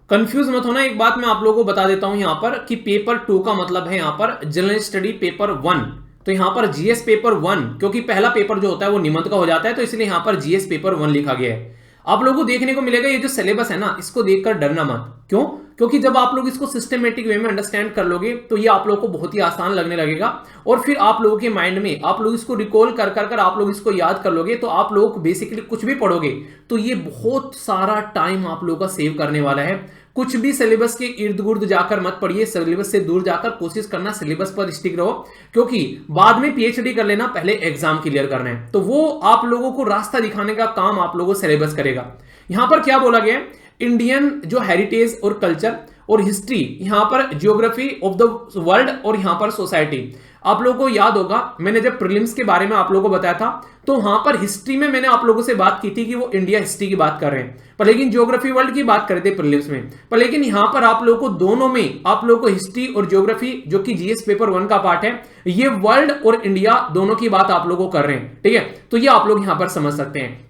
कंफ्यूज मत होना, एक बात मैं आप लोगों को बता देता हूं यहां पर कि पेपर 2 का मतलब है यहां पर जनरल स्टडी पेपर 1। तो यहां पर जीएस पेपर 1, क्योंकि पहला पेपर जो होता है वो निबंध का हो जाता है, तो इसलिए यहां पर जीएस पेपर 1 लिखा गया है। आप लोगों को देखने को मिलेगा ये जो सिलेबस है ना, इसको देखकर डरना मत। क्यों? क्योंकि जब आप लोग इसको सिस्टमेटिक वे में अंडरस्टैंड कर लोगे तो ये आप लोग को बहुत ही आसान लगने लगेगा, और फिर आप लोगों के माइंड में आप लोग इसको रिकॉल कर कर कर आप लोग इसको याद कर लोगे, तो आप लोग बेसिकली कुछ भी पढ़ोगे तो ये बहुत सारा टाइम आप लोगों का सेव करने वाला है। कुछ भी सिलेबस के इर्द गिर्द जाकर मत पढ़िए, सिलेबस से दूर जाकर कोशिश करना सिलेबस पर स्टिक रहो, क्योंकि बाद में पीएचडी कर लेना, पहले एग्जाम क्लियर करना है, तो वो आप लोगों को रास्ता दिखाने का काम आप लोगों को सिलेबस करेगा। यहां पर क्या बोला गया है, इंडियन जो हेरिटेज और कल्चर और हिस्ट्री, यहां पर ज्योग्राफी ऑफ द वर्ल्ड और यहां पर सोसाइटी। आप लोगों को याद होगा मैंने जब प्रीलिम्स के बारे में आप लोगों को बताया था तो वहां पर हिस्ट्री में मैंने आप लोगों से बात की थी कि वो इंडिया हिस्ट्री की बात कर रहे हैं, पर लेकिन ज्योग्राफी वर्ल्ड की बात कर रहे थे प्रीलिम्स में, पर लेकिन यहां पर आप लोगों को दोनों में आप लोगों को हिस्ट्री और ज्योग्राफी जो कि जीएस पेपर 1 का पार्ट है, ये वर्ल्ड और इंडिया दोनों की बात आप लोगों को कर रहे हैं। ठीक है, तो ये आप लोग यहां पर समझ सकते हैं,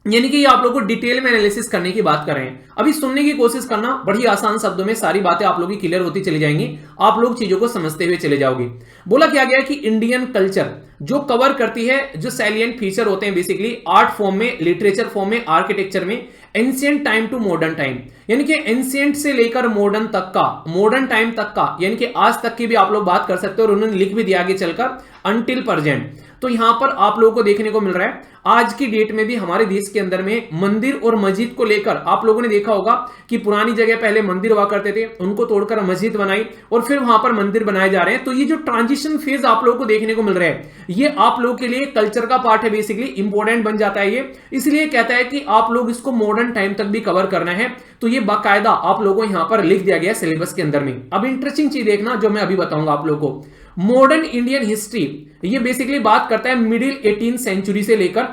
यानी कि ये आप लोगों को डिटेल में एनालिसिस करने की बात कर रहे हैं। अभी सुनने की कोशिश करना, बड़ी आसान शब्दों में सारी बातें आप लोगों की क्लियर होती चली जाएंगी, आप लोग चीजों को समझते हुए चले जाओगे। बोला क्या गया कि इंडियन कल्चर जो कवर करती है जो सैलिएंट फीचर होते हैं बेसिकली आर्ट फॉर्म में, लिटरेचर फॉर्म में, आर्किटेक्चर में, ancient time to modern time, यानी कि एंशिएंट से लेकर मॉडर्न तक का, मॉडर्न टाइम तक का, यानी कि आज तक की भी आप लोग बात कर सकते हो, और उन्होंने लिख भी दिया आगे चलकर अंटिल प्रेजेंट। तो यहां पर आप लोगों को देखने को मिल रहा है आज की डेट में भी हमारे देश के अंदर में मंदिर और मस्जिद को लेकर आप लोगों ने देखा होगा कि पुरानी जगह पहले मंदिर हुआ करते थे, उनको तोड़कर मस्जिद बनाई और फिर वहां पर मंदिर बनाए जा रहे हैं। तो ये जो ट्रांजिशन फेज आप लोगों को देखने को मिल रहा है, ये आप लोगों के लिए कल्चर का पार्ट है, बेसिकली इंपॉर्टेंट बन जाता है ये, इसलिए कहता है कि आप लोग इसको मॉडर्न टाइम तक भी कवर करना है। तो ये बाकायदा आप लोगों को यहां पर लिख दिया गया सिलेबस के अंदर में। अब इंटरेस्टिंग चीज देखना जो मैं अभी बताऊंगा आप लोगों को, मॉडर्न इंडियन हिस्ट्री, ये बेसिकली बात करता है मिडिल 18th सेंचुरी से लेकर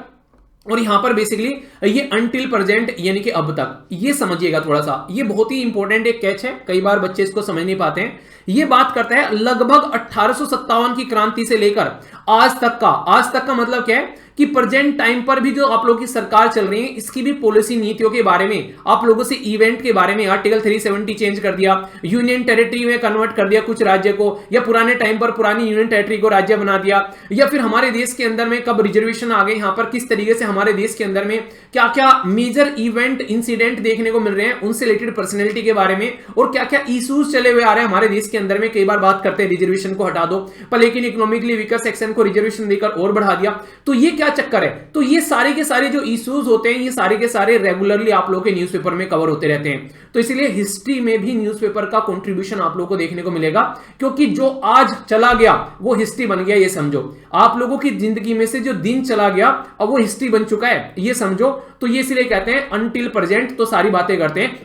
और यहां पर बेसिकली ये अंटिल प्रेजेंट यानी कि अब तक, ये समझिएगा थोड़ा सा, ये बहुत ही इंपॉर्टेंट एक कैच है, कई बार बच्चे इसको समझ नहीं पाते हैं। ये बात करता है लगभग 1857 की क्रांति से लेकर आज तक का। आज तक का मतलब क्या है कि प्रेजेंट टाइम पर भी जो आप लोगों की सरकार चल रही है, इसकी भी पॉलिसी नीतियों के बारे में आप लोगों से, इवेंट के बारे में, आर्टिकल 370 चेंज कर दिया, यूनियन टेरिटरी में कन्वर्ट कर दिया कुछ राज्य को, या पुराने टाइम पर पुरानी यूनियन टेरिटरी को राज्य बना दिया, या फिर हमारे देश के अंदर में कब रिजर्वेशन आ गए, यहां पर किस तरीके से हमारे देश के अंदर में क्या क्या मेजर इवेंट इंसिडेंट देखने को मिल रहे हैं, उनसे रिलेटेड पर्सनैलिटी के बारे में, और क्या क्या इश्यूज चले हुए आ रहे हैं हमारे देश के अंदर में। कई बार बात करते हैं रिजर्वेशन को हटा दो, पर लेकिन इकोनॉमिकली वीकर सेक्शन को रिजर्वेशन देकर और बढ़ा दिया, तो ये क्या चक्कर है। तो ये सारे के सारे जो इश्यूज होते हैं, ये सारे के सारे रेगुलरली आप लोगों के न्यूज़पेपर में कवर होते रहते हैं। तो इसलिए हिस्ट्री में भी न्यूज़पेपर का कंट्रीब्यूशन आप लोगों को देखने को मिलेगा, क्योंकि जो आज चला गया वो हिस्ट्री बन गया, ये समझो। आप लोगों की जिंदगी में से जो दिन चला गया अब वो हिस्ट्री बन चुका है, ये समझो। तो ये इसलिए कहते हैं अनटिल प्रेजेंट, तो सारी बातें करते हैं,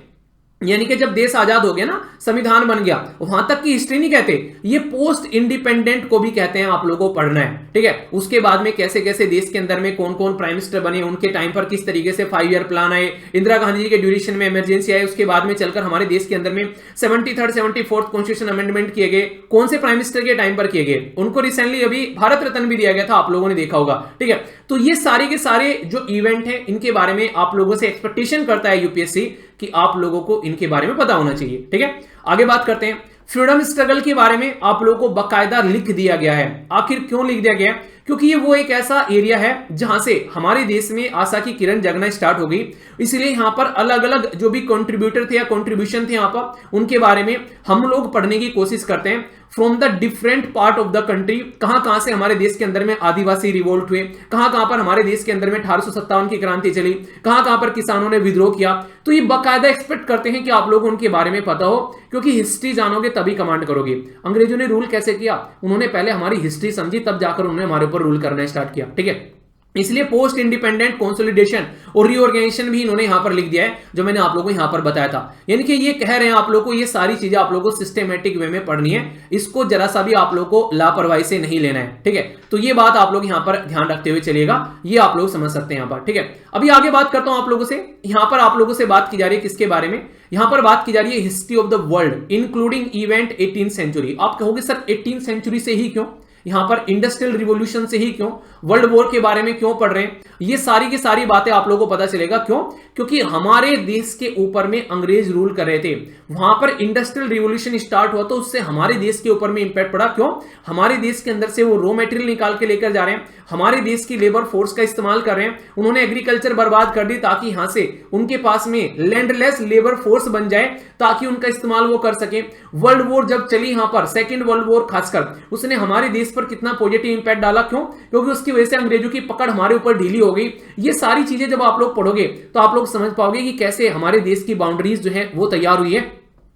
यानी कि जब देश आजाद हो गया ना, संविधान बन गया, वहां तक की हिस्ट्री नहीं कहते, ये पोस्ट इंडिपेंडेंट को भी कहते हैं, आप लोगों को पढ़ना है। ठीक है, उसके बाद में कैसे कैसे देश के अंदर में कौन कौन प्राइम मिनिस्टर बने, उनके टाइम पर किस तरीके से 5 ईयर प्लान आए, इंदिरा गांधी जी के ड्यूरेशन में इमरजेंसी आए, उसके बाद में चलकर हमारे देश के अंदर में 73rd 74th कॉन्स्टिट्यूशन अमेंडमेंट किए गए, कौन से प्राइम मिनिस्टर के टाइम पर किए गए, उनको रिसेंटली अभी भारत रत्न भी दिया गया था, आप लोगों ने देखा होगा। ठीक है, तो ये सारे के सारे जो इवेंट है, इनके बारे में आप लोगों से एक्सपेक्टेशन करता है यूपीएससी कि आप लोगों को इनके बारे में पता होना चाहिए। ठीक है, आगे बात करते हैं। फ्रीडम स्ट्रगल के बारे में आप लोगों को बाकायदा लिख दिया गया है। आखिर क्यों लिख दिया गया है? क्योंकि ये वो एक ऐसा एरिया है जहां से हमारे देश में आशा की किरण जगना स्टार्ट हो गई, इसलिए यहां पर अलग अलग जो भी कंट्रीब्यूटर थे या कंट्रीब्यूशन थे यहां पर, उनके बारे में हम लोग पढ़ने की कोशिश करते हैं। From the different part of the country, कहां कहां से हमारे देश के अंदर में आदिवासी रिवोल्ट हुए, कहां कहां पर हमारे देश के अंदर में 1857 की क्रांति चली, कहां कहां पर किसानों ने विद्रोह किया। तो ये बाकायदा एक्सपेक्ट करते हैं कि आप लोगों को उनके बारे में पता हो, क्योंकि हिस्ट्री जानोगे तभी कमांड करोगे। अंग्रेजों ने रूल कैसे किया? उन्होंने पहले हमारी हिस्ट्री समझी, तब जाकर उन्होंने हमारे ऊपर रूल करना स्टार्ट किया। ठीक है, इसलिए पोस्ट इंडिपेंडेंट कंसोलिडेशन और रीऑर्गेनाइजेशन भी इन्होंने यहां पर लिख दिया है, जो मैंने आप लोगों को यहां पर बताया था। यानी कि ये कह रहे हैं आप लोगों को, ये सारी चीजें आप लोगों को सिस्टमैटिक वे में पढ़नी है, इसको जरा सा भी आप लोगों को लापरवाही से नहीं लेना है। ठीक है, तो ये बात आप लोग यहां पर ध्यान रखते हुए चलिएगा, ये आप लोग समझ सकते हैं यहां पर। ठीक है, अभी आगे बात करता हूं आप लोगों से। यहां पर आप लोगों से बात की जा रही है किसके बारे में? यहां पर बात की जा रही है history of the world including event 18th century. आप कहोगे सर 18th सेंचुरी से ही क्यों, यहां पर इंडस्ट्रियल रिवॉल्यूशन से ही क्यों, वर्ल्ड वॉर के बारे में क्यों पढ़ रहे हैं? ये सारी की सारी बातें आप लोगों को पता चलेगा। क्यों? क्योंकि हमारे देश के ऊपर में अंग्रेज रूल कर रहे थे, वहां पर इंडस्ट्रियल रिवॉल्यूशन स्टार्ट हुआ तो उससे हमारे देश के ऊपर में इंपैक्ट पड़ा। क्यों? हमारे देश के अंदर से वो रॉ मटेरियल निकाल के लेकर जा रहे हैं, हमारे देश की लेबर फोर्स का इस्तेमाल कर रहे हैं, उन्होंने एग्रीकल्चर बर्बाद कर दी ताकि यहां से उनके पास में लैंडलेस लेबर फोर्स बन जाए ताकि उनका इस्तेमाल वो कर सके। वर्ल्ड वॉर जब चली यहां पर, सेकेंड वर्ल्ड वॉर खासकर, उसने हमारे देश पर कितना पॉजिटिव इंपैक्ट डाला। क्यों? क्योंकि उसकी वजह से अंग्रेजों की पकड़ हमारे ऊपर ढीली हो गई। ये सारी चीजें जब आप लोग पढ़ोगे तो आप लोग समझ पाओगे कि कैसे हमारे देश की बाउंड्रीज जो है वो तैयार हुई है,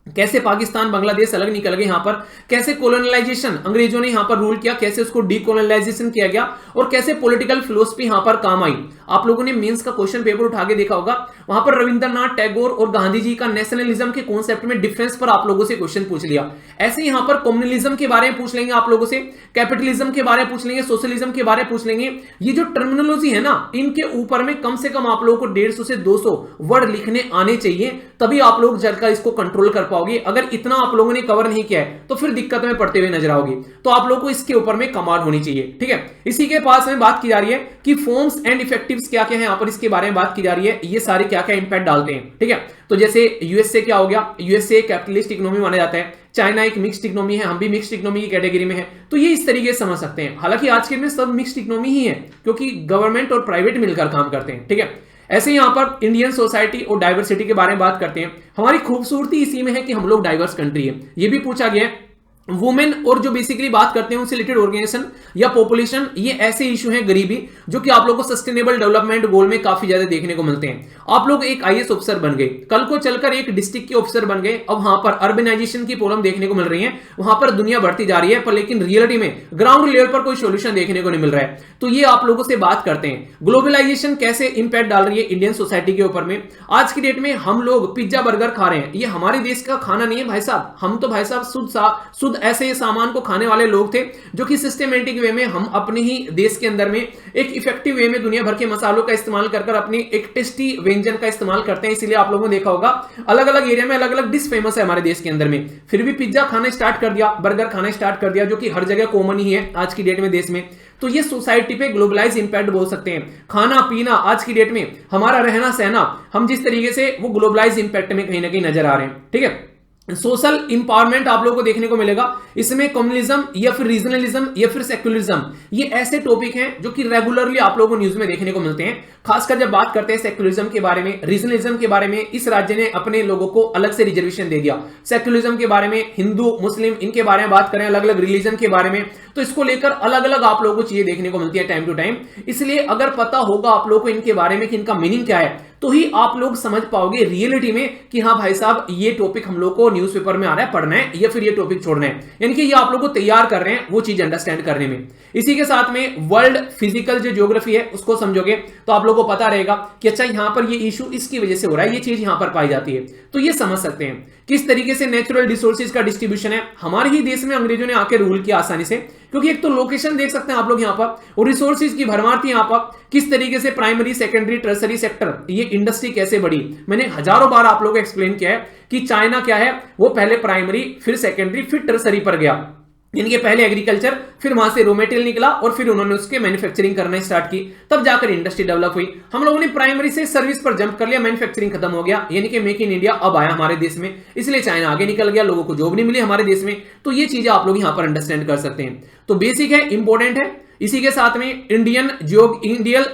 कैसे पाकिस्तान बांग्लादेश अलग निकल गए यहां पर, कैसे कोलोनलाइजेशन अंग्रेजों ने यहां पर रूल किया, कैसे उसको डीकोलोनाइजेशन किया गया और कैसे पॉलिटिकल फिलोसफी यहां पर काम आई। आप लोगों ने मेंस का क्वेश्चन पेपर उठा के देखा होगा, वहां पर रविंद्रनाथ टैगोर और गांधी जी का नेशनलिज्म के कॉन्सेप्ट में डिफरेंस पर आप लोगों से क्वेश्चन पूछ लिया। ऐसे यहां पर कम्युनलिज्म के बारे में पूछ लेंगे आप लोगों से, कैपिटलिज्म के बारे में पूछ लेंगे, सोशलिज्म के बारे में पूछ लेंगे। ये जो टर्मिनोलॉजी है ना, इनके ऊपर में कम से कम आप लोगों को 150 से 200 वर्ड लिखने आने चाहिए, तभी आप लोग जल का इसको कंट्रोल कर पाओगे। अगर इतना आप लोगों ने कवर नहीं किया है तो फिर दिक्कत में पड़ते हुए नजर आओगे। तो आप लोगों को इसके ऊपर में कमांड होनी चाहिए, ठीक है। इसी के पास में बात की जा रही है कि फॉर्म्स एंड इफेक्टिव्स क्या क्या है, यहां पर इसके बारे में बात की जा रही है, ये सारे क्या क्या इंपैक्ट डालते हैं, ठीक है। तो जैसे यूएसए क्या हो गया, यूएसए कैपिटलिस्ट इकोनॉमी माना जाता है, चाइना एक मिक्स्ड इकोनॉमी है, हम भी मिक्स्ड इकोनॉमी की कैटेगरी में है। तो ये इस तरीके से समझ सकते हैं। हालांकि आज के में सब मिक्स्ड इकोनॉमी ही है क्योंकि गवर्नमेंट और प्राइवेट मिलकर काम करते हैं, ठीक है। ऐसे यहां पर इंडियन सोसाइटी और डाइवर्सिटी के बारे में बात करते हैं। हमारी खूबसूरती इसी में है कि हम लोग डाइवर्स कंट्री है, ये भी पूछा गया है। वुमेन और जो बेसिकली बात करते हैं उनसे रिलेटेड ऑर्गेनाइजेशन या पॉपुलेशन, ये ऐसे इशू हैं गरीबी जो कि आप लोगों को सस्टेनेबल डेवलपमेंट गोल में काफी ज्यादा देखने को मिलते हैं। आप लोग एक आईएएस ऑफिसर बन गए, कल को चलकर एक डिस्ट्रिक्ट के ऑफिसर बन गए, अब वहां पर अर्बनाइजेशन की प्रॉब्लम देखने को मिल रही है, वहां पर दुनिया बढ़ती जा रही है, पर लेकिन रियलिटी में ग्राउंड लेवल पर कोई सोल्यूशन देखने को नहीं मिल रहा है। तो ये आप लोगों से बात करते हैं ग्लोबलाइजेशन कैसे इंपैक्ट डाल रही है इंडियन सोसाइटी के ऊपर में। आज की डेट में हम लोग पिज्जा बर्गर खा रहे हैं, ये हमारे देश का खाना नहीं है भाई साहब। हम तो भाई साहब शुद्ध ऐसे सामान खाने वाले लोग थे जो कि सिस्टमैटिक वे में हम अपने ही देश के अंदर में एक इफेक्टिव वे में दुनिया भर के मसालों का इस्तेमाल कर अपनी एक टेस्टी व्यंजन का इस्तेमाल करते हैं। इसलिए आप लोगों ने देखा होगा अलग अलग एरिया में अलग अलग डिश फेमस है हमारे देश के अंदर में, फिर भी पिज्जा खाना स्टार्ट कर दिया, बर्गर खाना स्टार्ट कर दिया, जो कि हर जगह कॉमन ही है आज की डेट में देश में। तो ये सोसाइटी पे ग्लोबलाइज इंपैक्ट बोल सकते हैं। खाना पीना आज की डेट में हमारा रहना सहना, हम जिस तरीके से वो ग्लोबलाइज इंपैक्ट में कहीं ना कहीं नजर आ रहे हैं, ठीक है। सोशल इंपावरमेंट आप लोगों को देखने को मिलेगा, इसमें कम्युनलिज्म या फिर रीजनलिज्म या फिर सेक्युलरिज्म, ये ऐसे टॉपिक हैं जो कि रेगुलरली आप लोगों को न्यूज में देखने को मिलते हैं। खासकर जब बात करते हैं सेक्युलरिज्म के बारे में, रीजनलिज्म के बारे में, इस राज्य ने अपने लोगों को अलग से रिजर्वेशन दे दिया। सेक्युलरिज्म के बारे में, हिंदू मुस्लिम इनके बारे में बात करें, अलग अलग रिलीजन के बारे में, तो इसको लेकर अलग अलग आप लोगों को चीजें देखने को मिलती है टाइम टू टाइम। इसलिए अगर पता होगा आप लोगों को इनके बारे में कि इनका मीनिंग क्या है, तो ही आप लोग समझ पाओगे रियलिटी में कि हाँ भाई साहब ये टॉपिक हम लोग को न्यूज़पेपर में आ रहा है, पढ़ना है, या फिर ये टॉपिक छोड़ना है। यानी कि ये आप लोग को तैयार कर रहे हैं वो चीज अंडरस्टैंड करने में। इसी के साथ में वर्ल्ड फिजिकल जो ज्योग्राफी है उसको समझोगे तो आप लोगों को पता रहेगा कि अच्छा यहां पर ये इशू इसकी वजह से हो रहा है, ये चीज यहां पर पाई जाती है। तो ये समझ सकते हैं किस तरीके से नेचुरल रिसोर्सेज का डिस्ट्रीब्यूशन है। हमारे ही देश में अंग्रेजों ने आके रूल किया आसानी से, क्योंकि एक तो लोकेशन देख सकते हैं आप लोग यहां पर, और रिसोर्सेज की भरमार थी यहां पर। किस तरीके से प्राइमरी सेकेंडरी टर्सरी सेक्टर, ये इंडस्ट्री कैसे बढ़ी, मैंने हजारों बार आप लोगों को एक्सप्लेन किया है कि चाइना क्या है, वो पहले प्राइमरी फिर सेकेंडरी फिर टर्सरी पर गया। इनके पहले एग्रीकल्चर, फिर वहां से रॉ मटेरियल निकला और फिर उन्होंने उसके मैन्युफैक्चरिंग करना स्टार्ट की, तब जाकर इंडस्ट्री डेवलप हुई। हम लोगों ने प्राइमरी से सर्विस पर जंप कर लिया, मैन्युफैक्चरिंग खत्म हो गया, यानी कि मेक इन इंडिया अब आया हमारे देश में, इसलिए चाइना आगे निकल गया, लोगों को जॉब नहीं मिली हमारे देश में। तो ये चीजें आप लोग यहां पर अंडरस्टैंड कर सकते हैं। तो बेसिक है, इंपॉर्टेंट है। इसी के साथ में इंडियल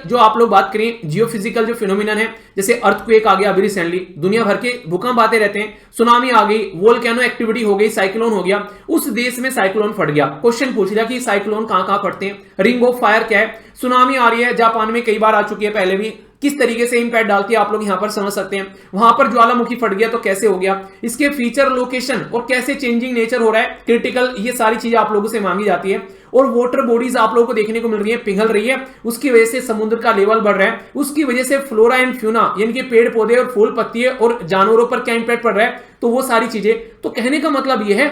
जो आप लोग बात करें जियोफिजिकल जो फिनोमिनन है, जैसे अर्थक्वेक आ गया अभी रिसेंटली, दुनिया भर के भूकंप आते रहते हैं, सुनामी आ गई, वोल्केनो एक्टिविटी हो गई, साइक्लोन हो गया, उस देश में साइक्लोन फट गया। क्वेश्चन पूछ लिया कि साइक्लोन कहां कहां फटते हैं, रिंग ऑफ फायर क्या है, सुनामी आ रही है, जापान में कई बार आ चुकी है पहले भी, किस तरीके से इंपैक्ट डालती है आप लोग यहां पर समझ सकते हैं। वहां पर ज्वालामुखी फट गया तो कैसे हो गया, इसके फीचर लोकेशन और कैसे चेंजिंग नेचर हो रहा है, क्रिटिकल, ये सारी चीजें आप लोगों से मांगी जाती है। और वाटर बॉडीज आप लोगों को देखने को मिल रही है, पिघल रही है, उसकी वजह से समुद्र का लेवल बढ़ रहा है, उसकी वजह से फ्लोरा एंड फ्यूना यानी कि पेड़ पौधे और फूल पत्तियां और जानवरों पर क्या इंपैक्ट पड़ रहा है, तो वो सारी चीजें। तो कहने का मतलब यह है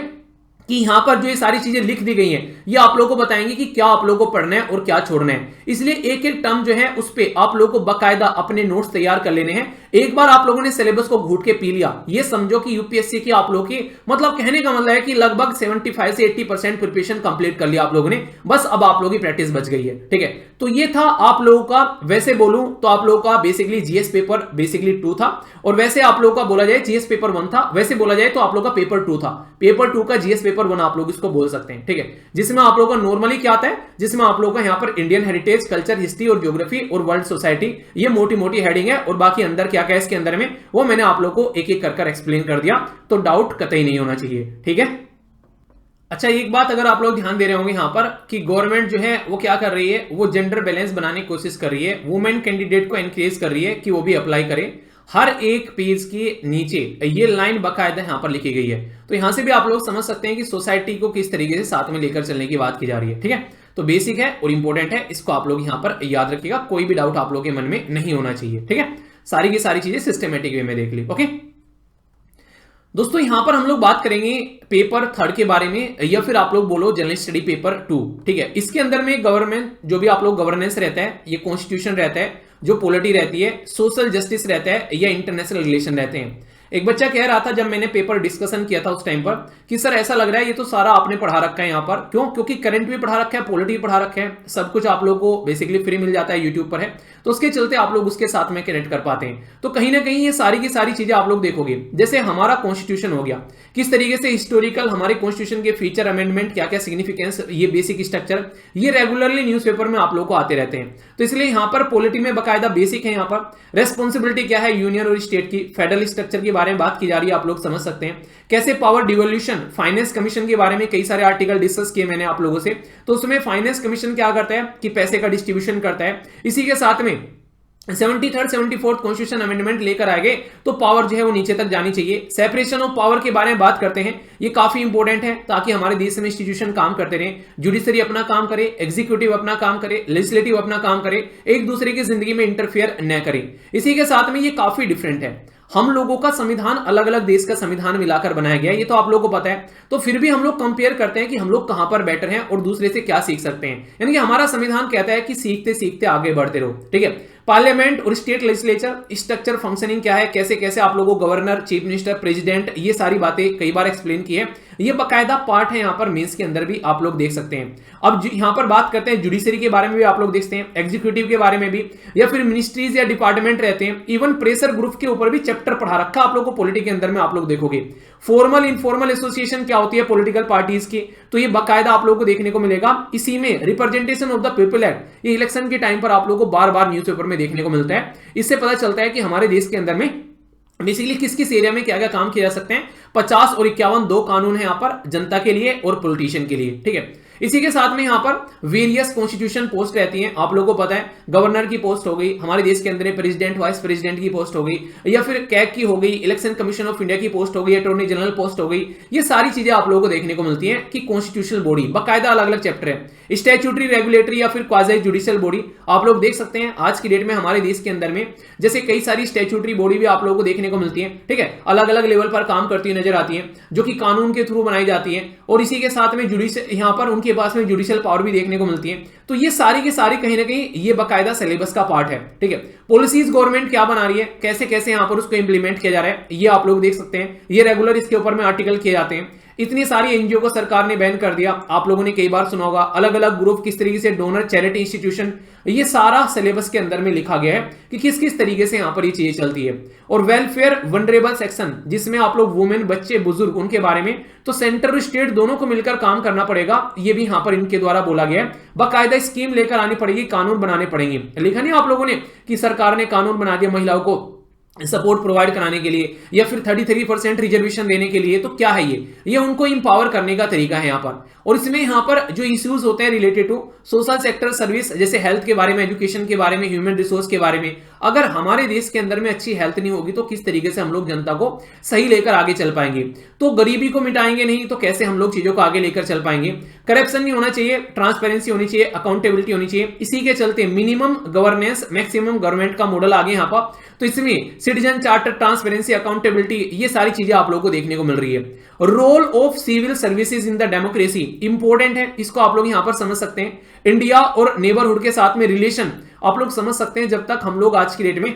कि यहां पर जो ये सारी चीजें लिख दी गई हैं ये आप लोगों को बताएंगे कि क्या आप लोगों को पढ़ना है और क्या छोड़ना है। इसलिए एक एक टर्म जो है उस पे आप लोगों को बकायदा अपने नोट्स तैयार कर लेने हैं। एक बार आप लोगों ने सिलेबस को घूट के पी लिया, ये समझो कि यूपीएससी की आप लोगों की मतलब कहने का मतलब है कि लगभग 75 से 80% प्रिपरेशन कंप्लीट कर लिया आप लोगों ने, बस अब आप लोगों की प्रैक्टिस बच गई है। ठीक है, तो ये था आप लोगों का, वैसे बोलूं तो आप लोगों का बेसिकली जीएस पेपर बेसिकली 2 था, और वैसे आप लोगों का बोला जाए जीएस पेपर 1 था, वैसे बोला जाए तो आप लोगों का पेपर 2 था। पेपर 2 का जीएस पेपर 1 आप लोग इसको बोल सकते हैं। ठीक है, जिसमें आप लोगों का नॉर्मली क्या आता है, जिसमें आप लोगों का यहां पर इंडियन हेरिटेज, कल्चर, हिस्ट्री और ज्योग्राफी और वर्ल्ड सोसाइटी, ये मोटी मोटी हेडिंग है, और बाकी अंदर क्या क्या है इसके अंदर में वो मैंने आप लोगों को एक एक कर एक्सप्लेन कर दिया, तो डाउट कतई नहीं होना चाहिए। ठीक है, अच्छा एक बात अगर आप लोग ध्यान दे रहे होंगे यहां पर कि गवर्नमेंट जो है वो क्या कर रही है, वो जेंडर बैलेंस बनाने की कोशिश कर रही है, वुमेन कैंडिडेट को एनकरेज कर रही है कि वो भी अप्लाई करें। हर एक पेज के नीचे ये लाइन बकायदा यहां पर लिखी गई है, तो यहां से भी आप लोग समझ सकते हैं कि सोसाइटी को किस तरीके से साथ में लेकर चलने की बात की जा रही है। ठीक है, तो बेसिक है और इंपॉर्टेंट है, इसको आप लोग यहां पर याद रखिएगा, कोई भी डाउट आप लोगों के मन में नहीं होना चाहिए। ठीक है, सारी की सारी चीजें सिस्टमेटिक वे में देख ली। ओके दोस्तों, यहां पर हम लोग बात करेंगे पेपर 3 के बारे में, या फिर आप लोग बोलो जनरल स्टडी पेपर 2। ठीक है, इसके अंदर में गवर्नमेंट जो भी आप लोग गवर्नेंस रहता है, ये कॉन्स्टिट्यूशन रहता है, जो पॉलिटी रहती है, सोशल जस्टिस रहता है, या इंटरनेशनल रिलेशन रहते हैं। एक बच्चा कह रहा था जब मैंने पेपर डिस्कशन किया था उस टाइम पर कि सर ऐसा लग रहा है ये तो सारा आपने पढ़ा रखा है यहाँ पर, क्यों? क्योंकि करंट भी पढ़ा रखा है, पॉलिटी भी पढ़ा रखा है, सब कुछ आप लोगों को बेसिकली फ्री मिल जाता है, यूट्यूब पर है, तो उसके चलते आप लोग उसके साथ में कनेक्ट कर पाते हैं। तो कहीं ना कहीं ये सारी की सारी चीजें आप लोग देखोगे, जैसे हमारा कॉन्स्टिट्यूशन हो गया, किस तरीके से हिस्टोरिकल हमारे कॉन्स्टिट्यूशन के फीचर, अमेंडमेंट, क्या क्या सिग्निफिकेंस, ये बेसिक स्ट्रक्चर, ये रेगुलरली न्यूज़पेपर में आप लोग को आते रहते हैं। तो इसलिए यहाँ पर पॉलिटी में बकायदा बेसिक है, यहाँ पर रेस्पॉन्सिबिलिटी क्या है यूनियन और स्टेट की, फेडरल स्ट्रक्चर के बारे में बात की जा रही है, आप लोग समझ सकते हैं कैसे पावर डिवोल्यूशन, फाइनेंस कमीशन के बारे में कई सारे आर्टिकल डिस्कस किए मैंने आप लोगों से। तो उसमें फाइनेंस कमीशन क्या करता है कि पैसे का डिस्ट्रीब्यूशन करता है। इसी के साथ में 73rd 74th कॉन्स्टिट्यूशन अमेंडमेंट लेकर आए गए, तो पावर जो है वो नीचे तक जानी चाहिए। सेपरेशन ऑफ पावर के बारे में बात करते हैं, ये काफी इंपॉर्टेंट है ताकि हमारे देश में इंस्टीट्यूशन काम करते रहे, जुडिशरी अपना काम करे, एग्जीक्यूटिव अपना काम करे, लेजिस्लेटिव अपना काम करे, एक दूसरे की जिंदगी में इंटरफेयर न करे। इसी के साथ में ये काफी डिफरेंट है, हम लोगों का संविधान अलग अलग देश का संविधान मिलाकर बनाया गया, ये तो आप लोगों को पता है। तो फिर भी हम लोग कंपेयर करते हैं कि हम लोग कहां पर बेटर हैं और दूसरे से क्या सीख सकते हैं, यानी कि हमारा संविधान कहता है कि सीखते सीखते आगे बढ़ते रहो। ठीक है, पार्लियामेंट और स्टेट लेजिस्लेचर स्ट्रक्चर फंक्शनिंग क्या है, कैसे कैसे आप लोगों को गवर्नर, चीफ मिनिस्टर, प्रेसिडेंट, ये सारी बातें कई बार एक्सप्लेन की है, ये बकायदा पार्ट है यहाँ पर मेंस के अंदर भी आप लोग देख सकते हैं। अब यहाँ पर बात करते हैं जुडिशरी के बारे में भी आप लोग देखते हैं, एग्जीक्यूटिव के बारे में भी, या फिर मिनिस्ट्रीज या डिपार्टमेंट रहते हैं, इवन प्रेशर ग्रुप के ऊपर भी चैप्टर पढ़ा रखा आप लोग को पॉलिटी के अंदर में आप लोग देखोगे। फॉर्मल इनफॉर्मल एसोसिएशन क्या होती है पॉलिटिकल पार्टीज की, तो ये बकायदा आप लोगों को देखने को मिलेगा। इसी में representation of the people act, ये इलेक्शन के टाइम पर आप लोगों को बार बार न्यूज़पेपर में देखने को मिलता है। इससे पता चलता है कि हमारे देश के अंदर में बेसिकली किस किस एरिया में क्या क्या काम किया जा सकते हैं। 50 और 51 दो कानून है यहाँ पर जनता के लिए और पॉलिटिशियन के लिए। ठीक है, इसी के साथ में यहाँ पर वेरियस कॉन्स्टिट्यूशन पोस्ट रहती हैं, आप लोगों को पता है गवर्नर की पोस्ट हो गई, हमारे देश के अंदर प्रेसिडेंट, वाइस प्रेसिडेंट की पोस्ट हो गई, या फिर कैग की हो गई, इलेक्शन कमीशन ऑफ इंडिया की पोस्ट हो गई, अटॉर्नी जनरल पोस्ट हो गई। ये सारी चीजें आप लोगों को देखने को मिलती हैं कि कॉन्स्टिट्यूशनल बॉडी बकायदा अलग अलग चैप्टर है। स्टैट्यूटरी, रेगुलेटरी या फिर क्वाजी जुडिशियल बॉडी आप लोग देख सकते हैं आज की डेट में हमारे देश के अंदर में, जैसे कई सारी स्टैट्यूटरी बॉडी भी आप लोगों को देखने को मिलती है। ठीक है, अलग अलग लेवल पर काम करती हुई नजर आती है, जो कि कानून के थ्रू बनाई जाती है, और इसी के साथ में जुडिशियल, यहाँ पर उनके पास में जुडिशियल पावर भी देखने को मिलती है। तो ये सारी की सारी कहीं ना कहीं ये बकायदा सिलेबस का पार्ट है। ठीक है, पॉलिसीज गवर्नमेंट क्या बना रही है, कैसे कैसे यहां पर उसको इंप्लीमेंट किया जा रहा है, ये आप लोग देख सकते हैं। ये रेगुलर इसके ऊपर में आर्टिकल किए जाते हैं। इतनी सारी एनजीओ को सरकार ने बैन कर दिया, आप लोगों ने कई बार सुना होगा, अलग अलग ग्रुप किस तरीके से, डोनर, चैरिटी इंस्टीट्यूशन, ये सारा सिलेबस के अंदर में लिखा गया है कि किस किस तरीके से यहां पर ये चीजें चलती है। और वेलफेयर वनरेबल सेक्शन, जिसमें आप लोग वुमेन, बच्चे, बुजुर्ग, उनके बारे में, तो सेंटर और स्टेट दोनों को मिलकर काम करना पड़ेगा, ये भी यहां पर इनके द्वारा बोला गया है। बाकायदा स्कीम लेकर आनी पड़ेगी, कानून बनाने पड़ेंगे। लिखा नहीं आप लोगों ने कि सरकार ने कानून बना दिया महिलाओं को सपोर्ट प्रोवाइड कराने के लिए, या फिर 33% रिजर्वेशन देने के लिए, तो क्या है ये उनको इंपावर करने का तरीका है यहाँ पर। और इसमें यहाँ पर जो इश्यूज होते हैं related to social sector service, जैसे हेल्थ के बारे में, एजुकेशन के बारे में, ह्यूमन रिसोर्स के बारे में, अगर हमारे देश के अंदर में अच्छी हेल्थ नहीं होगी तो किस तरीके से हम लोग जनता को सही लेकर आगे चल पाएंगे। तो गरीबी को मिटाएंगे नहीं तो कैसे हम लोग चीजों को आगे लेकर चल पाएंगे। करप्शन नहीं होना चाहिए, ट्रांसपेरेंसी होनी चाहिए, अकाउंटेबिलिटी होनी चाहिए। इसी के चलते मिनिमम गवर्नेंस मैक्सिमम गवर्नमेंट का मॉडल आगे यहाँ पर, तो इसमें सिटीजन चार्टर, ट्रांसपेरेंसी, अकाउंटेबिलिटी, ये सारी चीजें आप लोगों को देखने को मिल रही है। Role of civil services in the democracy important है, इसको आप लोग यहां पर समझ सकते हैं। इंडिया और नेबरहुड के साथ में रिलेशन आप लोग समझ सकते हैं। जब तक हम लोग आज की डेट में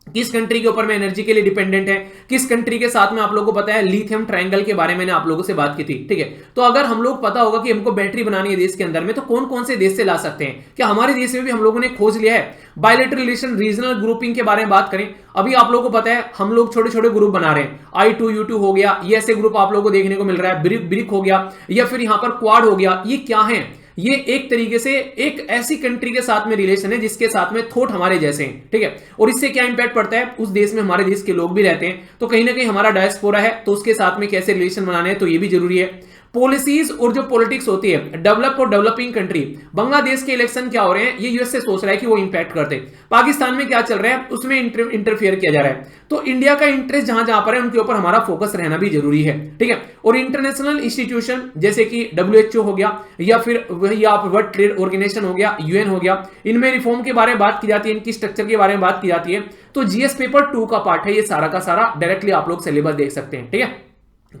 किस कंट्री के ऊपर में एनर्जी के लिए डिपेंडेंट है, किस कंट्री के साथ में आप लोगों को पता है लिथियम ट्रायंगल के बारे में मैंने आप लोगों से बात की थी, ठीक है। तो अगर हम लोग पता होगा कि हमको बैटरी बनानी है देश के अंदर में, तो कौन कौन से देश से ला सकते हैं, क्या हमारे देश में भी हम लोगों ने खोज लिया है। बायलैटरल रिलेशन, रीजनल ग्रुपिंग के बारे में बात करें, अभी आप लोगों को पता है हम लोग छोटे छोटे ग्रुप बना रहे हैं, I2U2 हो गया, ये ऐसे ग्रुप आप लोगों को देखने को मिल रहा है, ब्रिक हो गया, या फिर यहां पर क्वाड हो गया। ये क्या है, ये एक तरीके से एक ऐसी कंट्री के साथ में रिलेशन है जिसके साथ में थॉट हमारे जैसे हैं, ठीक है। और इससे क्या इंपैक्ट पड़ता है, उस देश में हमारे देश के लोग भी रहते हैं, तो कहीं ना कहीं हमारा डायस्पोरा है, तो उसके साथ में कैसे रिलेशन बनाने हैं, तो ये भी जरूरी है। पॉलिसीज और जो पॉलिटिक्स होती है, डेवलप और डेवलपिंग कंट्री, बांग्लादेश के इलेक्शन क्या हो रहे हैं, ये यूएस से सोच रहा है कि वो इंपैक्ट करते, पाकिस्तान में क्या चल रहा है उसमें इंटरफियर किया जा रहा है। तो इंडिया का इंटरेस्ट जहां जहां पर है उनके ऊपर हमारा फोकस रहना भी जरूरी है, ठीक है। और इंटरनेशनल इंस्टीट्यूशन जैसे कि WHO हो गया, या फिर वही आप वर्ल्ड ट्रेड ऑर्गेनाइजेशन हो गया, UN हो गया, इनमें रिफॉर्म के बारे में बात की जाती है, इनकी स्ट्रक्चर के बारे में बात की जाती है। तो GS पेपर 2 का पार्ट है ये सारा का सारा, डायरेक्टली आप लोग सिलेबस देख सकते हैं, ठीक है।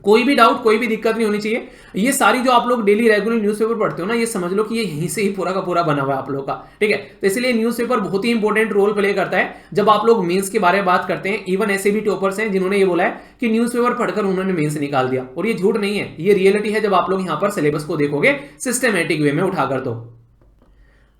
कोई भी डाउट, कोई भी दिक्कत नहीं होनी चाहिए। ये सारी जो आप लोग डेली रेगुलर न्यूज़पेपर पढ़ते हो ना, ये समझ लो कि ये यहीं से ही पूरा का पूरा बना हुआ है आप लोग का, ठीक है। तो इसलिए न्यूज़पेपर बहुत ही इंपॉर्टेंट रोल प्ले करता है जब आप लोग मेंस के बारे में बात करते हैं। इवन ऐसे भी टॉपर्स हैं जिन्होंने ये बोला है कि न्यूज़पेपर पढ़कर उन्होंने मेंस निकाल दिया, और ये झूठ नहीं है, ये रियलिटी है जब आप लोग यहां पर सिलेबस को देखोगे सिस्टमेटिक वे में उठाकर। तो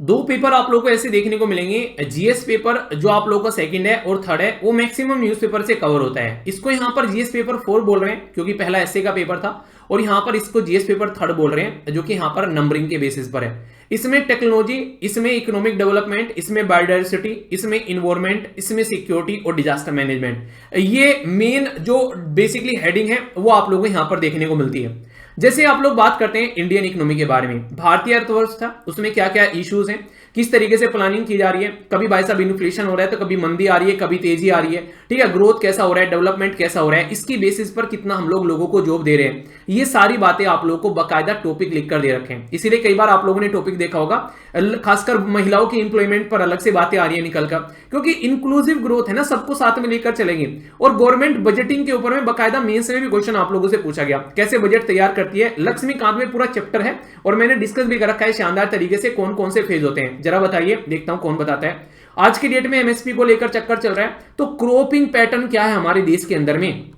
दो पेपर आप लोगों को ऐसे देखने को मिलेंगे, GS पेपर जो आप लोगों का सेकंड है और थर्ड है, वो मैक्सिमम न्यूज़पेपर से कवर होता है। इसको यहां पर GS पेपर 4 बोल रहे हैं क्योंकि पहला ऐसे का पेपर था, और यहां पर इसको GS पेपर 3 बोल रहे हैं जो कि यहां पर नंबरिंग के बेसिस पर है। इसमें टेक्नोलॉजी, इसमें इकोनॉमिक डेवलपमेंट, इसमें बायोडाइवर्सिटी, इसमें इन्वायरमेंट, इसमें सिक्योरिटी और डिजास्टर मैनेजमेंट, ये मेन जो बेसिकली हेडिंग है वो आप लोगों को यहां पर देखने को मिलती है। जैसे आप लोग बात करते हैं इंडियन इकोनॉमी के बारे में, भारतीय अर्थव्यवस्था, उसमें क्या क्या इश्यूज हैं, किस तरीके से प्लानिंग की जा रही है, कभी भाई साहब इन्फ्लेशन हो रहा है तो कभी मंदी आ रही है, कभी तेजी आ रही है, ठीक है, ग्रोथ कैसा हो रहा है, डेवलपमेंट कैसा हो रहा है, इसकी बेसिस पर कितना हम लोगों को जॉब दे रहे हैं, ये सारी बातें आप लोगों को बाकायदा टॉपिक लिखकर दे रखे हैं। इसीलिए कई बार आप लोगों ने टॉपिक देखा होगा, खासकर महिलाओं की इंप्लॉयमेंट पर अलग से बातें आ रही है निकलकर, क्योंकि इंक्लूसिव ग्रोथ है ना, सबको साथ में लेकर चलेंगे। और गवर्नमेंट बजटिंग के ऊपर में बाकायदा मेंस में भी क्वेश्चन आप लोगों से पूछा गया, कैसे बजट तैयार करती है, लक्ष्मीकांत में पूरा चैप्टर है, और मैंने डिस्कस भी कर रखा है शानदार तरीके से कौन कौन से फेज होते हैं। जरा बताइए, देखता हूं कौन बताता है। आज की डेट में MSP को लेकर चक्कर चल रहा है, तो क्रॉपिंग पैटर्न क्या है हमारे देश के अंदर में,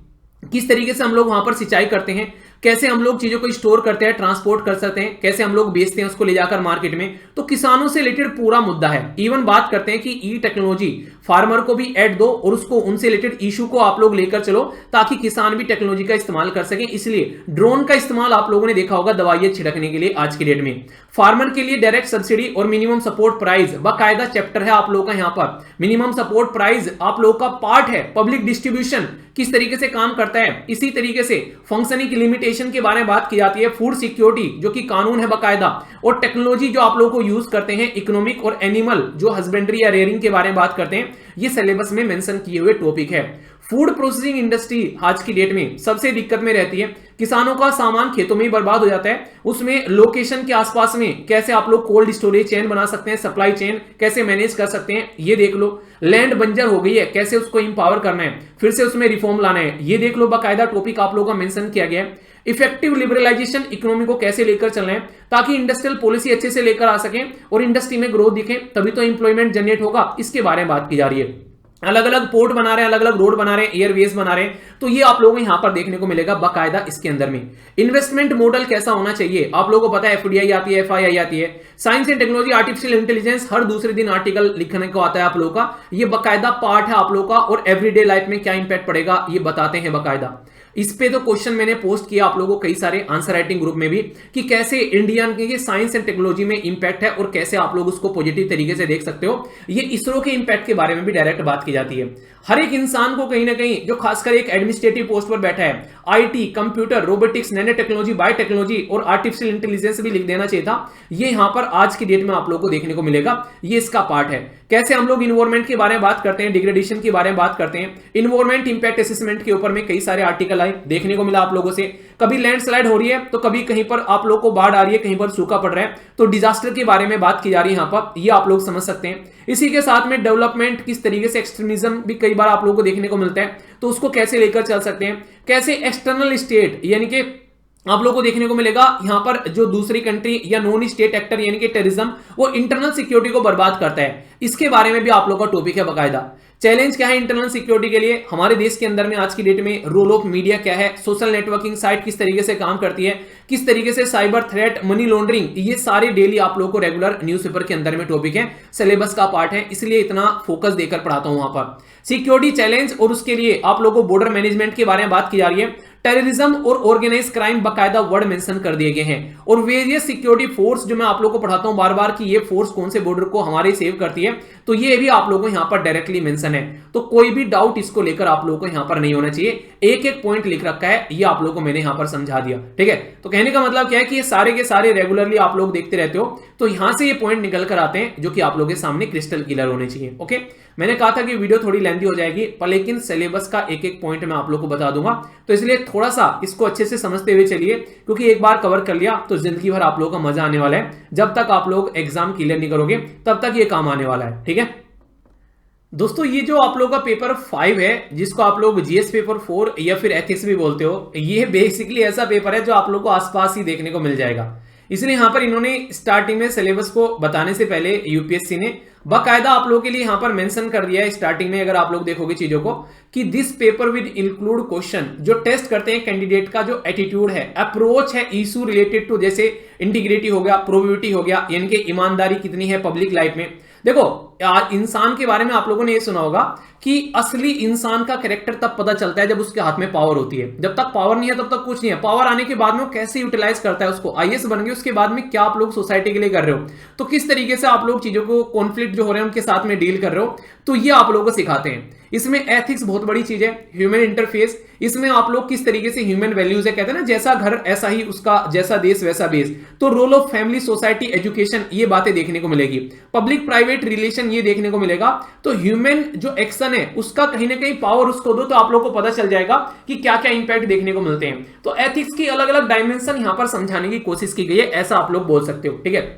किस तरीके से हम लोग वहां पर सिंचाई करते हैं, कैसे हम लोग चीजों को स्टोर करते हैं, ट्रांसपोर्ट कर सकते हैं, कैसे हम लोग बेचते हैं उसको ले जाकर मार्केट में, तो किसानों से रिलेटेड पूरा मुद्दा है। इवन बात करते हैं कि ई टेक्नोलॉजी फार्मर को भी ऐड दो और उसको उनसे रिलेटेड इशू को आप लोग लेकर चलो ताकि किसान भी टेक्नोलॉजी का इस्तेमाल कर सकें। इसलिए ड्रोन का इस्तेमाल आप लोगों ने देखा होगा दवाइयां छिड़कने के लिए आज की डेट में। फार्मर के लिए डायरेक्ट सब्सिडी और मिनिमम सपोर्ट प्राइस बाकायदा चैप्टर है आप लोगों का यहां पर। मिनिमम सपोर्ट प्राइस आप लोगों का पार्ट है। पब्लिक डिस्ट्रीब्यूशन किस तरीके से काम करता है, इसी तरीके से फंक्शनिंग लिमिटेशन के बारे में बात की जाती है। फूड सिक्योरिटी जो कि कानून है बाकायदा, और टेक्नोलॉजी जो आप लोगों को यूज करते हैं, इकोनॉमिक और एनिमल जो हस्बेंड्री या रेयरिंग के बारे में बात करते हैं, ये सिलेबस में मेंशन किए हुए टॉपिक है। फूड प्रोसेसिंग इंडस्ट्री आज की डेट में सबसे दिक्कत में रहती है, किसानों का सामान खेतों में ही बर्बाद हो जाता है, उसमें लोकेशन के आसपास में कैसे आप लोग कोल्ड स्टोरेज चेन बना सकते हैं, सप्लाई चेन कैसे मैनेज कर सकते हैं, ये देख लो। लैंड बंजर हो गई है, कैसे उसको इंपावर करना है, फिर से उसमें रिफॉर्म लाना है, ये देख लो। बाकायदा टॉपिक आप लोगों का मेंशन किया गया है। इफेक्टिव लिबरलाइजेशन इकोनॉमी को कैसे लेकर चलना है ताकि इंडस्ट्रियल पॉलिसी अच्छे से लेकर आ सके और इंडस्ट्री में ग्रोथ दिखे, तभी तो इंप्लॉयमेंट जनरेट होगा, इसके बारे में बात की जा रही है। अलग अलग पोर्ट बना रहे हैं, अलग अलग रोड बना रहे हैं, एयरवेज बना रहे हैं, तो ये आप लोगों को यहां पर देखने को मिलेगा बाकायदा इसके अंदर में। इन्वेस्टमेंट मॉडल कैसा होना चाहिए, आप लोगों को पता है FDI आती है, FII आती है, science and technology, artificial intelligence, हर दूसरे दिन आर्टिकल लिखने को आता है आप लोगों का, ये बाकायदा पार्ट है आप लोगों का। और एवरीडे लाइफ में क्या इंपैक्ट पड़ेगा ये बताते हैं बाकायदा। इस पे तो क्वेश्चन मैंने पोस्ट किया आप लोगों को कई सारे आंसर राइटिंग ग्रुप में भी कि कैसे इंडियन के साइंस एंड टेक्नोलॉजी में इंपैक्ट है और कैसे आप लोग उसको पॉजिटिव तरीके से देख सकते हो। ये इसरो के इंपैक्ट के बारे में भी डायरेक्ट बात की जाती है। हर एक इंसान को कहीं ना कहीं जो खासकर एक एडमिनिस्ट्रेटिव पोस्ट पर बैठा है, IT, computer, robotics, nano technology, biotechnology और आर्टिफिशियल इंटेलिजेंस भी लिख देना चाहिए था, ये यहां पर आज की डेट में आप लोगों को देखने को मिलेगा, ये इसका पार्ट है। कैसे हम लोग इन्वायरमेंट के बारे में बात करते हैं, डिग्रेडेशन के बारे में बात करते हैं, इन्वायरमेंट इंपैक्ट असेसमेंट के ऊपर में कई सारे आर्टिकल चलाई, देखने को मिला आप लोगों से। कभी लैंडस्लाइड हो रही है तो कभी कहीं पर आप लोग को बाढ़ आ रही है, कहीं पर सूखा पड़ रहा है, तो डिजास्टर के बारे में बात की जा रही है यहां पर, ये आप लोग समझ सकते हैं। इसी के साथ में डेवलपमेंट किस तरीके से, एक्सट्रीमिज्म भी कई बार आप लोगों को देखने को मिलता है, तो उसको कैसे लेकर चल सकते हैं, कैसे एक्सटर्नल स्टेट यानी कि आप लोगों को देखने को मिलेगा यहां पर जो दूसरी कंट्री या नॉन स्टेट एक्टर यानी कि टेररिज्म वो इंटरनल सिक्योरिटी को बर्बाद करता है, इसके बारे में भी आप लोगों का टॉपिक है बकायदा। चैलेंज क्या है इंटरनल सिक्योरिटी के लिए हमारे देश के अंदर में आज की डेट में, रोल ऑफ मीडिया क्या है, सोशल नेटवर्किंग साइट किस तरीके से काम करती है, किस तरीके से साइबर थ्रेट, मनी लॉन्ड्रिंग, ये सारे डेली आप लोगों को रेगुलर न्यूज़पेपर के अंदर में टॉपिक है, सिलेबस का पार्ट है, इसलिए इतना फोकस देकर पढ़ाता हूं वहां पर। सिक्योरिटी चैलेंज और उसके लिए आप लोगों को बॉर्डर मैनेजमेंट के बारे में बात की जा रही है, टेररिज्म और ऑर्गेनाइज क्राइम बकायदा वर्ड मेंशन कर दिए गए हैं, और वेरियस सिक्योरिटी फोर्स जो मैं आप लोगों को पढ़ाता हूं बार बार कि ये फोर्स कौन से बॉर्डर को हमारे सेव करती है, तो ये भी आप लोगों को यहां पर डायरेक्टली मेंशन है, तो कोई भी डाउट इसको लेकर आप लोगों को यहां पर नहीं होना चाहिए। एक एक पॉइंट लिख रखा है, ये आप लोगों को मैंने यहां पर समझा दिया, ठीक है। तो कहने का मतलब क्या है कि ये सारे के सारे रेगुलरली आप लोग देखते रहते हो, तो यहां से ये पॉइंट निकल कर आते हैं जो कि आप लोगों के सामने क्रिस्टल क्लियर होने चाहिए। ओके, मैंने कहा था कि वीडियो थोड़ी लेंथी हो जाएगी, पर लेकिन सिलेबस का एक एक पॉइंट मैं आप लोग को बता दूंगा, तो इसलिए थोड़ा सा इसको अच्छे से समझते हुए चलिए, क्योंकि एक बार कवर कर लिया तो जिंदगी भर आप लोगों का मजा आने वाला है। जब तक आप लोग एग्जाम क्लियर नहीं करोगे तब तक ये काम आने वाला है, ठीक है दोस्तों। ये जो आप लोगों का पेपर 5 है, जिसको आप लोग जीएस पेपर 4 या फिर एथिक्स भी बोलते हो, ये बेसिकली ऐसा पेपर है जो आप लोग को आसपास ही देखने को मिल जाएगा। इसलिए यहां पर इन्होंने स्टार्टिंग में सिलेबस को बताने से पहले यूपीएससी ने बाकायदा आप लोगों के लिए यहां पर मेंशन कर दिया है स्टार्टिंग में, अगर आप लोग देखोगे चीजों को, कि this paper with include question जो टेस्ट करते हैं कैंडिडेट का जो एटीट्यूड है, अप्रोच है, इशू रिलेटेड टू, जैसे इंटीग्रिटी हो गया, प्रोबेबिलिटी हो गया, यानी कि ईमानदारी कितनी है पब्लिक लाइफ में। देखो इंसान के बारे में आप लोगों ने ये सुना होगा कि असली इंसान का कैरेक्टर तब पता चलता है जब उसके हाथ में पावर होती है, जब तक पावर नहीं है तब तक कुछ नहीं है। पावर आने के बाद में वो कैसे यूटिलाइज करता है उसको, आईएएस बन गए उसके बाद में क्या आप लोग सोसाइटी के लिए कर रहे हो, तो किस तरीके से आप लोग चीजों को, कॉन्फ्लिक्ट जो हो रहे हैं उनके साथ में डील कर रहे हो, तो ये आप लोगों को सिखाते हैं। इसमें एथिक्स बहुत बड़ी चीज है, ह्यूमन इंटरफेस, इसमें आप लोग किस तरीके से ह्यूमन वैल्यूज है, कहते हैं ना जैसा घर ऐसा ही उसका, जैसा देश वैसा बेस, तो role of family, society, education, ये बातें देखने को मिलेगी। पब्लिक प्राइवेट रिलेशन ये देखने को मिलेगा। तो ह्यूमन जो एक्शन है उसका कहीं ना कहीं पावर उसको दो, तो आप लोग को पता चल जाएगा कि क्या क्या इंपैक्ट देखने को मिलते हैं। तो एथिक्स की अलग अलग डायमेंशन यहां पर समझाने की कोशिश की गई है, ऐसा आप लोग बोल सकते हो, ठीक है।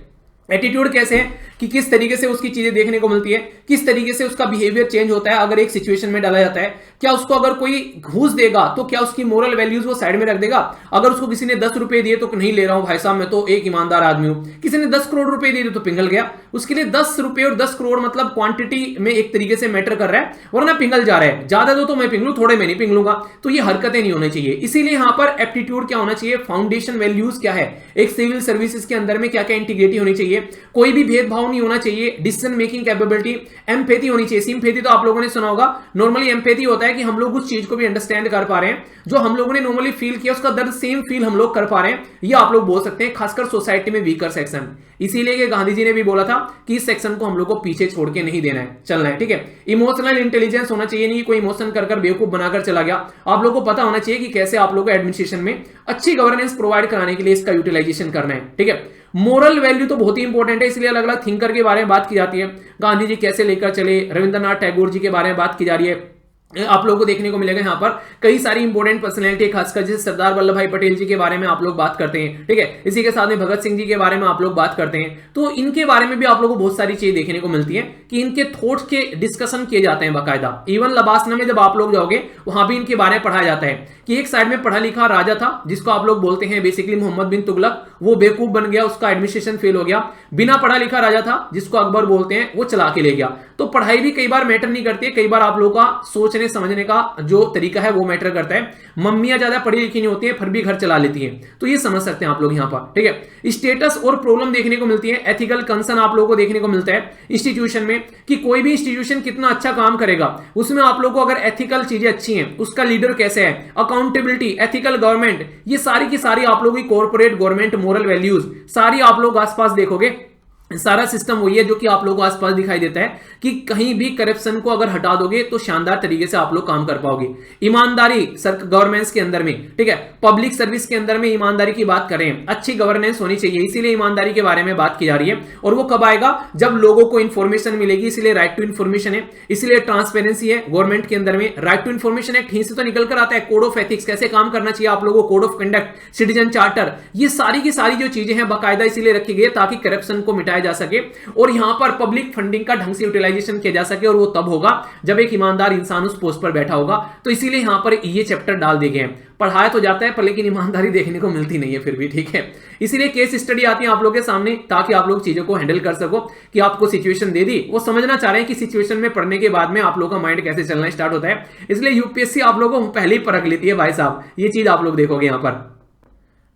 एटीट्यूड कैसे है कि किस तरीके से उसकी चीजें देखने को मिलती है, किस तरीके से उसका बिहेवियर चेंज होता है अगर एक सिचुएशन में डाला जाता है, क्या उसको अगर कोई घूस देगा तो क्या उसकी मोरल वैल्यूज वो साइड में रख देगा, अगर उसको किसी ने 10 रुपए दिए तो नहीं ले रहा हूं भाई साहब, मैं तो एक ईमानदार आदमी हूं, किसी ने 10 करोड़ रुपए दिए तो पिघल गया, उसके लिए 10 रुपए और 10 करोड़ मतलब क्वांटिटी में एक तरीके से मैटर कर रहा है, वरना पिघल जा रहा है, ज्यादा दो तो मैं पिघलू, थोड़े में नहीं पिघलूंगा, तो ये हरकतें नहीं होनी चाहिए। इसीलिए यहां पर एप्टीट्यूड क्या होना चाहिए, फाउंडेशन वैल्यूज क्या है, एक सिविल सर्विसेज के अंदर में क्या क्या इंटीग्रिटी होनी चाहिए, कोई भी भेदभाव नहीं होना चाहिए, डिसीजन मेकिंग कैपेबिलिटी, एम्पैथी होनी चाहिए। सिंपैथी तो आप लोगों ने सुना होगा, नॉर्मली एम्पैथी होता है कि हम लोग उस चीज को भी अंडरस्टैंड कर पा रहे हैं, जो हम लोगों ने नॉर्मली फील किया उसका दर्द सेम फील हम लोग कर पा रहे हैं, ये आप लोग बोल सकते हैं, खासकर सोसाइटी में वीकर सेक्शन। इसीलिए गांधी जी ने भी बोला था कि इस सेक्शन को हम लोग को पीछे छोड़ के नहीं देना है, चलना है, ठीक है। इमोशनल इंटेलिजेंस होना चाहिए, नहीं कोई इमोशन कर बेवकूफ बनाकर चला गया। आप लोग को पता होना चाहिए कि कैसे आप लोग को एडमिनिस्ट्रेशन में अच्छी गवर्नेंस प्रोवाइड कराने के लिए इसका यूटिलाइजेशन करना है, ठीक है। मोरल वैल्यू तो बहुत ही इंपॉर्टेंट है, इसलिए अलग अलग थिंकर के बारे में बात की जाती है, गांधी जी कैसे लेकर चले, रविंद्रनाथ टैगोर जी के बारे में बात की जा रही है। आप लोगों को देखने को मिलेगा यहाँ पर कई सारी इंपॉर्टेंट पर्सनैलिटी, खासकर जैसे सरदार वल्लभ भाई पटेल जी के बारे में आप लोग बात करते हैं, ठीक है। इसी के साथ में भगत सिंह जी के बारे में आप लोग बात करते हैं, तो इनके बारे में भी आप लोगों को बहुत सारी चीजें देखने को मिलती है कि इनके थॉट्स के डिस्कशन किए जाते हैं बाकायदा। इवन लबासना में जब आप लोग जाओगे वहां भी इनके बारे में पढ़ाया जाता है कि एक साइड में पढ़ा लिखा राजा था जिसको आप लोग बोलते हैं बेसिकली मोहम्मद बिन तुगलक, वो बेवकूफ बन गया, उसका एडमिनिस्ट्रेशन फेल हो गया। बिना पढ़ा लिखा राजा था जिसको अकबर बोलते हैं, वो चला के ले गया। तो पढ़ाई भी कई बार मैटर नहीं करती है, कई बार आप लोगों का सोचने समझने का जो तरीका है वो मैटर करता है। मम्मियां ज्यादा पढ़ी लिखी नहीं होती है फिर भी घर चला लेती हैं, तो ये समझ सकते हैं आप लोग यहां पर, ठीक है। स्टेटस और प्रॉब्लम देखने को मिलती है, एथिकल कंसर्न आप लोगों को देखने को मिलता है इंस्टीट्यूशन में, कि कोई भी इंस्टीट्यूशन कितना अच्छा काम करेगा उसमें आप लोगों को अगर एथिकल चीजें अच्छी हैं, उसका लीडर कैसे है, अकाउंटेबिलिटी, एथिकल गवर्नमेंट, ये सारी की सारी आप लोगों की कॉर्पोरेट गवर्नमेंट मोरल वैल्यूज सारी आप लोग आसपास देखोगे सारा सिस्टम वही है जो कि आप लोगों को आसपास दिखाई देता है कि कहीं भी करप्शन को अगर हटा दोगे तो शानदार तरीके से आप लोग काम कर पाओगे। ईमानदारी सर गवर्नेंस के अंदर में, ठीक है, पब्लिक सर्विस के अंदर में ईमानदारी की बात करें, अच्छी गवर्नेंस होनी चाहिए, इसीलिए ईमानदारी के बारे में बात की जा रही है। और वो कब आएगा? जब लोगों को इंफॉर्मेशन मिलेगी, इसलिए राइट टू इंफॉर्मेशन है, इसलिए ट्रांसपेरेंसी है गवर्नमेंट के अंदर में। राइट टू इंफॉर्मेशन एक्ट ही से तो निकल कर आता है, कोड ऑफ एथिक्स कैसे काम करना चाहिए आप लोगों को, code of conduct, citizen charter, ये सारी की सारी जो चीजें हैं बाकायदा इसीलिए रखी गई ताकि करप्शन को मिटाया जा सके और यहां पर पब्लिक फंडिंग का ढंग से यूटिलाइजेशन किया जा सके। और वो तब होगा जब एक ईमानदार इंसान उस पोस्ट पर बैठा होगा। तो इसीलिए यहां पर ये चैप्टर डाल दिए गए हैं। पढ़ाया तो जाता है पर लेकिन ईमानदारी देखने को मिलती नहीं है फिर भी, ठीक है। इसीलिए केस स्टडी आती है आप लोगों के सामने ताकि आप लोग चीजों को हैंडल कर सको कि आपको सिचुएशन दे दी, वो समझना चाह रहे हैं कि सिचुएशन में पढ़ने के बाद में आप लोगों का माइंड कैसे चलना स्टार्ट होता है। इसलिए यूपीएससी आप लोगों को पहले ही परख लेती है भाई साहब, ये चीज आप लोग देखोगे यहां पर।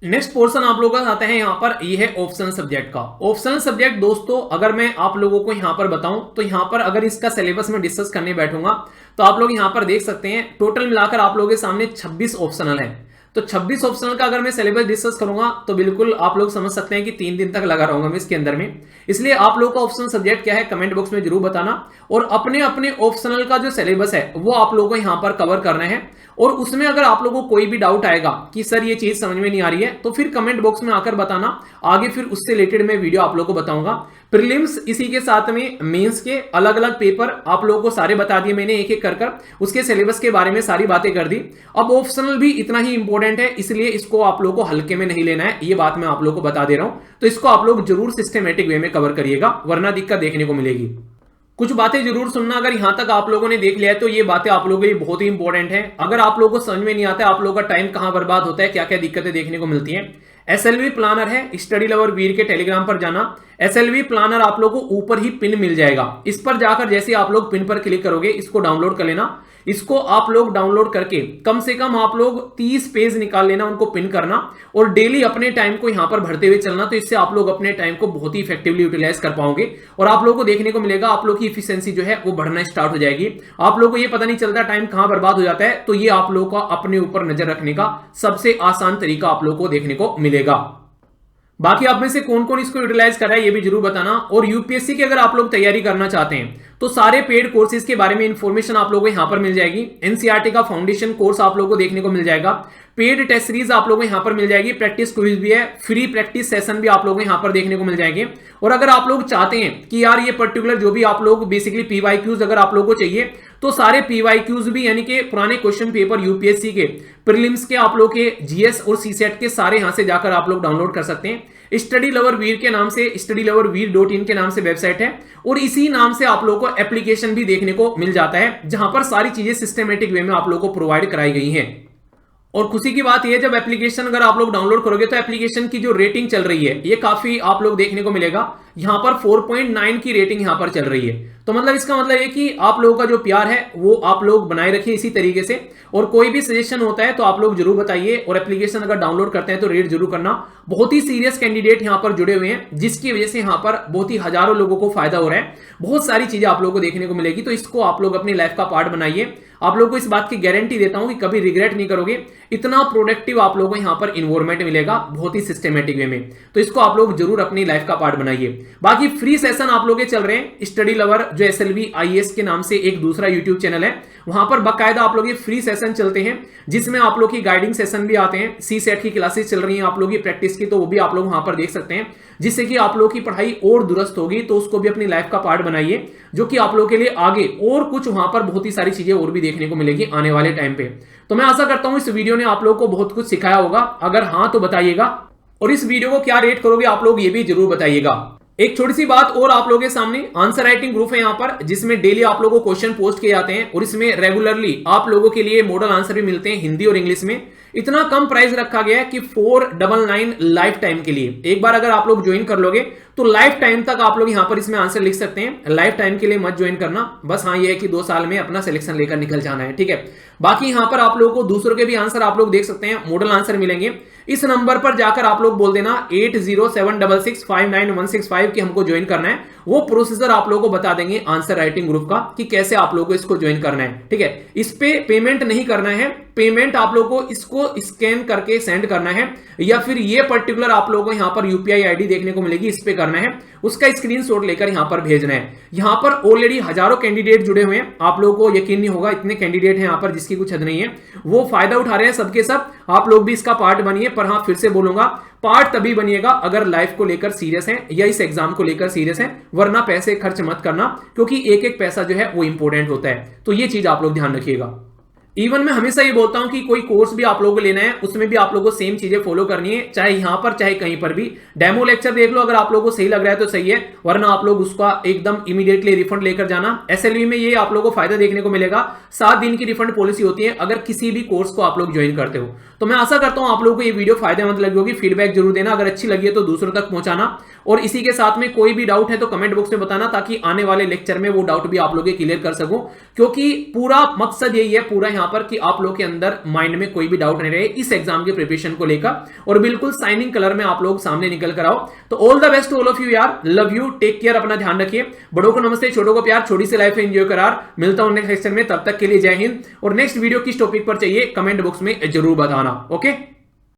नेक्स्ट पोर्शन आप लोगों का आता है यहां पर, ये है ऑप्शनल सब्जेक्ट का। ऑप्शनल सब्जेक्ट दोस्तों अगर मैं आप लोगों को यहां पर बताऊं तो यहां पर अगर इसका सिलेबस में डिस्कस करने बैठूंगा तो आप लोग यहां पर देख सकते हैं टोटल मिलाकर आप लोगों के सामने 26 ऑप्शनल है। तो 26 ऑप्शनल का अगर मैं सिलेबस डिस्कस करूंगा तो बिल्कुल आप लोग समझ सकते हैं कि 3 दिन तक लगा रहूंगा मैं इसके अंदर में। इसलिए आप लोग का ऑप्शनल सब्जेक्ट क्या है कमेंट बॉक्स में जरूर बताना और अपने अपने ऑप्शनल का जो सिलेबस है वो आप लोगों को यहां पर कवर करना है। और उसमें अगर आप लोगों को कोई भी डाउट आएगा कि सर ये चीज समझ में नहीं आ रही है तो फिर कमेंट बॉक्स में आकर बताना, आगे फिर उससे रिलेटेड मैं वीडियो आप लोगों को बताऊंगा। प्रीलिम्स इसी के साथ में मेंस के अलग अलग पेपर आप लोगों को सारे बता दिए मैंने एक एक कर उसके सिलेबस के बारे में सारी बातें कर दी। अब ऑप्शनल भी इतना ही इंपॉर्टेंट है इसलिए इसको आप लोगों को हल्के में नहीं लेना है, ये बात मैं आप लोगों को बता दे रहा हूं। तो इसको आप लोग जरूर सिस्टमेटिक वे में कवर करिएगा वरना दिक्कत देखने को मिलेगी। कुछ बातें जरूर सुनना, अगर यहां तक आप लोगों ने देख लिया है तो ये बातें आप लोगों के लिए बहुत ही इंपॉर्टेंट है। अगर आप लोगों को समझ में नहीं आता है आप लोगों का टाइम कहां बर्बाद होता है, क्या क्या दिक्कतें देखने को मिलती हैं। एसएलवी प्लानर है, स्टडी लवर वीर के टेलीग्राम पर जाना। एसएलवी प्लानर आप लोगों को ऊपर ही पिन मिल जाएगा, इस पर जाकर जैसे आप लोग पिन पर क्लिक करोगे इसको डाउनलोड कर लेना। इसको आप लोग डाउनलोड करके कम से कम आप लोग 30 पेज निकाल लेना, उनको पिन करना और डेली अपने टाइम को यहां पर भरते हुए चलना। तो इससे आप लोग अपने टाइम को बहुत ही इफेक्टिवली यूटिलाइज कर पाओगे और आप लोगों को देखने को मिलेगा आप लोग की इफिशिएंसी जो है वो बढ़ना स्टार्ट हो जाएगी। आप लोगों को ये पता नहीं चलता टाइम कहां बर्बाद हो जाता है। तो ये आप लोगों का अपने ऊपर नजर रखने का सबसे आसान तरीका आप लोगों को देखने को मिलेगा। बाकी आप में से कौन कौन इसको यूटिलाइज कर रहा है ये भी जरूर बताना। और यूपीएससी की अगर आप लोग तैयारी करना चाहते हैं तो सारे पेड कोर्सेज के बारे में इंफॉर्मेशन आप लोगों को यहां पर मिल जाएगी। एनसीईआरटी का फाउंडेशन कोर्स आप लोगों को देखने को मिल जाएगा, पेड टेस्ट सीरीज आप लोगों को यहां पर मिल जाएगी, प्रैक्टिस क्विज भी है, फ्री प्रैक्टिस सेशन भी आप लोगों को यहां पर देखने को मिल जाएंगे। और अगर आप लोग चाहते हैं कि यार ये पर्टिकुलर जो भी आप लोग बेसिकली पीवाईक्यूज अगर आप लोगों को चाहिए तो सारे पीवाईक्यूज भी यानी कि पुराने क्वेश्चन पेपर यूपीएससी के प्रीलिम्स के आप लोग के जीएस और सीसेट के सारे यहां से जाकर आप लोग डाउनलोड कर सकते हैं। स्टडी लवर वीर के नाम से studyloverveer.in के नाम से वेबसाइट है और इसी नाम से आप लोगों को एप्लीकेशन भी देखने को मिल जाता है जहां पर सारी चीजें सिस्टमेटिक वे में आप लोगों को प्रोवाइड कराई गई हैं। और खुशी की बात यह जब एप्लीकेशन अगर आप लोग डाउनलोड करोगे तो एप्लीकेशन की जो रेटिंग चल रही है ये काफी आप लोग देखने को मिलेगा, यहां पर 4.9 की रेटिंग यहां पर चल रही है। तो मतलब इसका मतलब है कि आप लोगों का जो प्यार है वो आप लोग बनाए रखिए इसी तरीके से। और कोई भी सजेशन होता है तो आप लोग जरूर बताइए और एप्लीकेशन अगर डाउनलोड करते हैं तो रेट जरूर करना। बहुत ही सीरियस कैंडिडेट यहां पर जुड़े हुए हैं जिसकी वजह से यहां पर बहुत ही हजारों लोगों को फायदा हो रहा है, बहुत सारी चीजें आप लोगों को देखने को मिलेगी। तो इसको आप लोग अपनी लाइफ का पार्ट बनाइए, आप लोगों को इस बात की गारंटी देता हूं कि कभी रिग्रेट नहीं करोगे। इतना प्रोडक्टिव आप लोगों को यहां पर इन्वायरमेंट मिलेगा बहुत ही सिस्टमेटिक वे में। तो इसको आप लोग जरूर अपनी लाइफ का पार्ट बनाइए। बाकी फ्री सेशन आप लोग के चल रहे हैं, स्टडी लवर जो एसएलवी आईएएस के नाम से एक दूसरा यूट्यूब चैनल है, वहां पर बाकायदा आप लोग ये फ्री सेशन चलते हैं जिसमें आप लोग की गाइडिंग सेशन भी आते हैं। सी सेट की क्लासेस चल रही हैं आप लोग की प्रैक्टिस की, तो वो भी आप लोग वहां पर देख सकते हैं जिससे कि आप लोग की पढ़ाई और दुरुस्त होगी। तो उसको भी अपनी लाइफ का पार्ट बनाइए जो कि आप लोग के लिए आगे और कुछ वहां पर बहुत ही सारी चीजें और भी देखने को मिलेगी आने वाले टाइम पे। तो मैं आशा करता हूं इस वीडियो ने आप लोग को बहुत कुछ सिखाया होगा, अगर हां तो बताइएगा। और इस वीडियो को क्या रेट करोगे आप लोग ये भी जरूर बताइएगा। एक छोटी सी बात और आप लोगों के सामने, आंसर राइटिंग ग्रुप है यहाँ पर जिसमें डेली आप लोगों को क्वेश्चन पोस्ट किए जाते हैं और इसमें रेगुलरली आप लोगों के लिए मॉडल आंसर भी मिलते हैं हिंदी और इंग्लिश में। इतना कम प्राइस रखा गया है कि 499 लाइफ टाइम के लिए। एक बार अगर आप लोग ज्वाइन कर लोगे तो लाइफ टाइम तक आप लोग यहां पर इसमें आंसर लिख सकते हैं। लाइफ टाइम के लिए मत ज्वाइन करना, बस हाँ ये है कि 2 साल में अपना सिलेक्शन लेकर निकल जाना है, ठीक है। बाकी यहां पर आप लोगों को दूसरों के भी आंसर आप लोग देख सकते हैं, मॉडल आंसर मिलेंगे। इस नंबर पर जाकर आप लोग बोल देना 8076659165 की हमको ज्वाइन करना है। वो प्रोसीजर आप लोगों को बता देंगे आंसर राइटिंग ग्रुप का कि कैसे आप लोगों को इसको ज्वाइन करना है, ठीक है। इस पे पेमेंट नहीं करना है, पेमेंट आप लोगों को इसको स्कैन करके सेंड करना है, या फिर ये पर्टिकुलर आप लोगों को यहां पर यूपीआई आईडी देखने को मिलेगी, इस पे करना है, उसका स्क्रीनशॉट लेकर यहां पर भेजना है। यहां पर ऑलरेडी हजारों कैंडिडेट जुड़े हुए हैं, आप लोगों को यकीन नहीं होगा, इतने कैंडिडेट हैं यहां पर जिसकी कुछ हद नहीं है, वो फायदा उठा रहे हैं सबके सब। आप लोग भी इसका पार्ट बनिए, पर हां फिर से बोलूंगा, पार्ट तभी बनिएगा अगर लाइफ को लेकर सीरियस है या इस एग्जाम को लेकर सीरियस है, वरना पैसे खर्च मत करना, क्योंकि एक एक पैसा जो है वो इंपॉर्टेंट होता है। तो ये चीज आप लोग ध्यान रखिएगा। इवन मैं हमेशा ये बोलता हूं कि कोई कोर्स भी आप लोगों को लेना है, उसमें भी आप लोगों को सेम चीजें फॉलो करनी है, चाहे यहां पर चाहे कहीं पर भी। डेमो लेक्चर देख लो, अगर आप लोगों को सही लग रहा है तो सही है, वरना आप लोग उसका एकदम इमीडिएटली रिफंड लेकर जाना। एसएलवी में ये आप लोगों को फायदा देखने को मिलेगा, 7 दिन की रिफंड पॉलिसी होती है अगर किसी भी कोर्स को आप लोग ज्वाइन करते हो। तो मैं आशा करता हूं आप लोगों को ये वीडियो फायदेमंद लगी होगी। फीडबैक जरूर देना, अगर अच्छी लगी है तो दूसरों तक पहुंचाना, और इसी के साथ में कोई भी डाउट है तो कमेंट बॉक्स में बताना, ताकि आने वाले लेक्चर में वो डाउट भी आप लोग क्लियर कर सकूं। क्योंकि पूरा मकसद यही है पूरा यहां पर कि आप लोग के अंदर माइंड में कोई भी डाउट नहीं रहे इस एग्जाम के प्रिपरेशन को लेकर, और बिल्कुल शाइनिंग कलर में आप लोग सामने निकल कर आओ। तो all the best all of you यार, लव यू, टेक केयर, अपना ध्यान रखिए। बड़ों को नमस्ते, छोटों को प्यार, छोटी सी लाइफ एंजॉय करार। मिलता हूं नेक्स्ट सेक्शन में, तब तक के लिए जय हिंद। और नेक्स्ट वीडियो किस टॉपिक पर चाहिए कमेंट बॉक्स में जरूर बताना। ओके।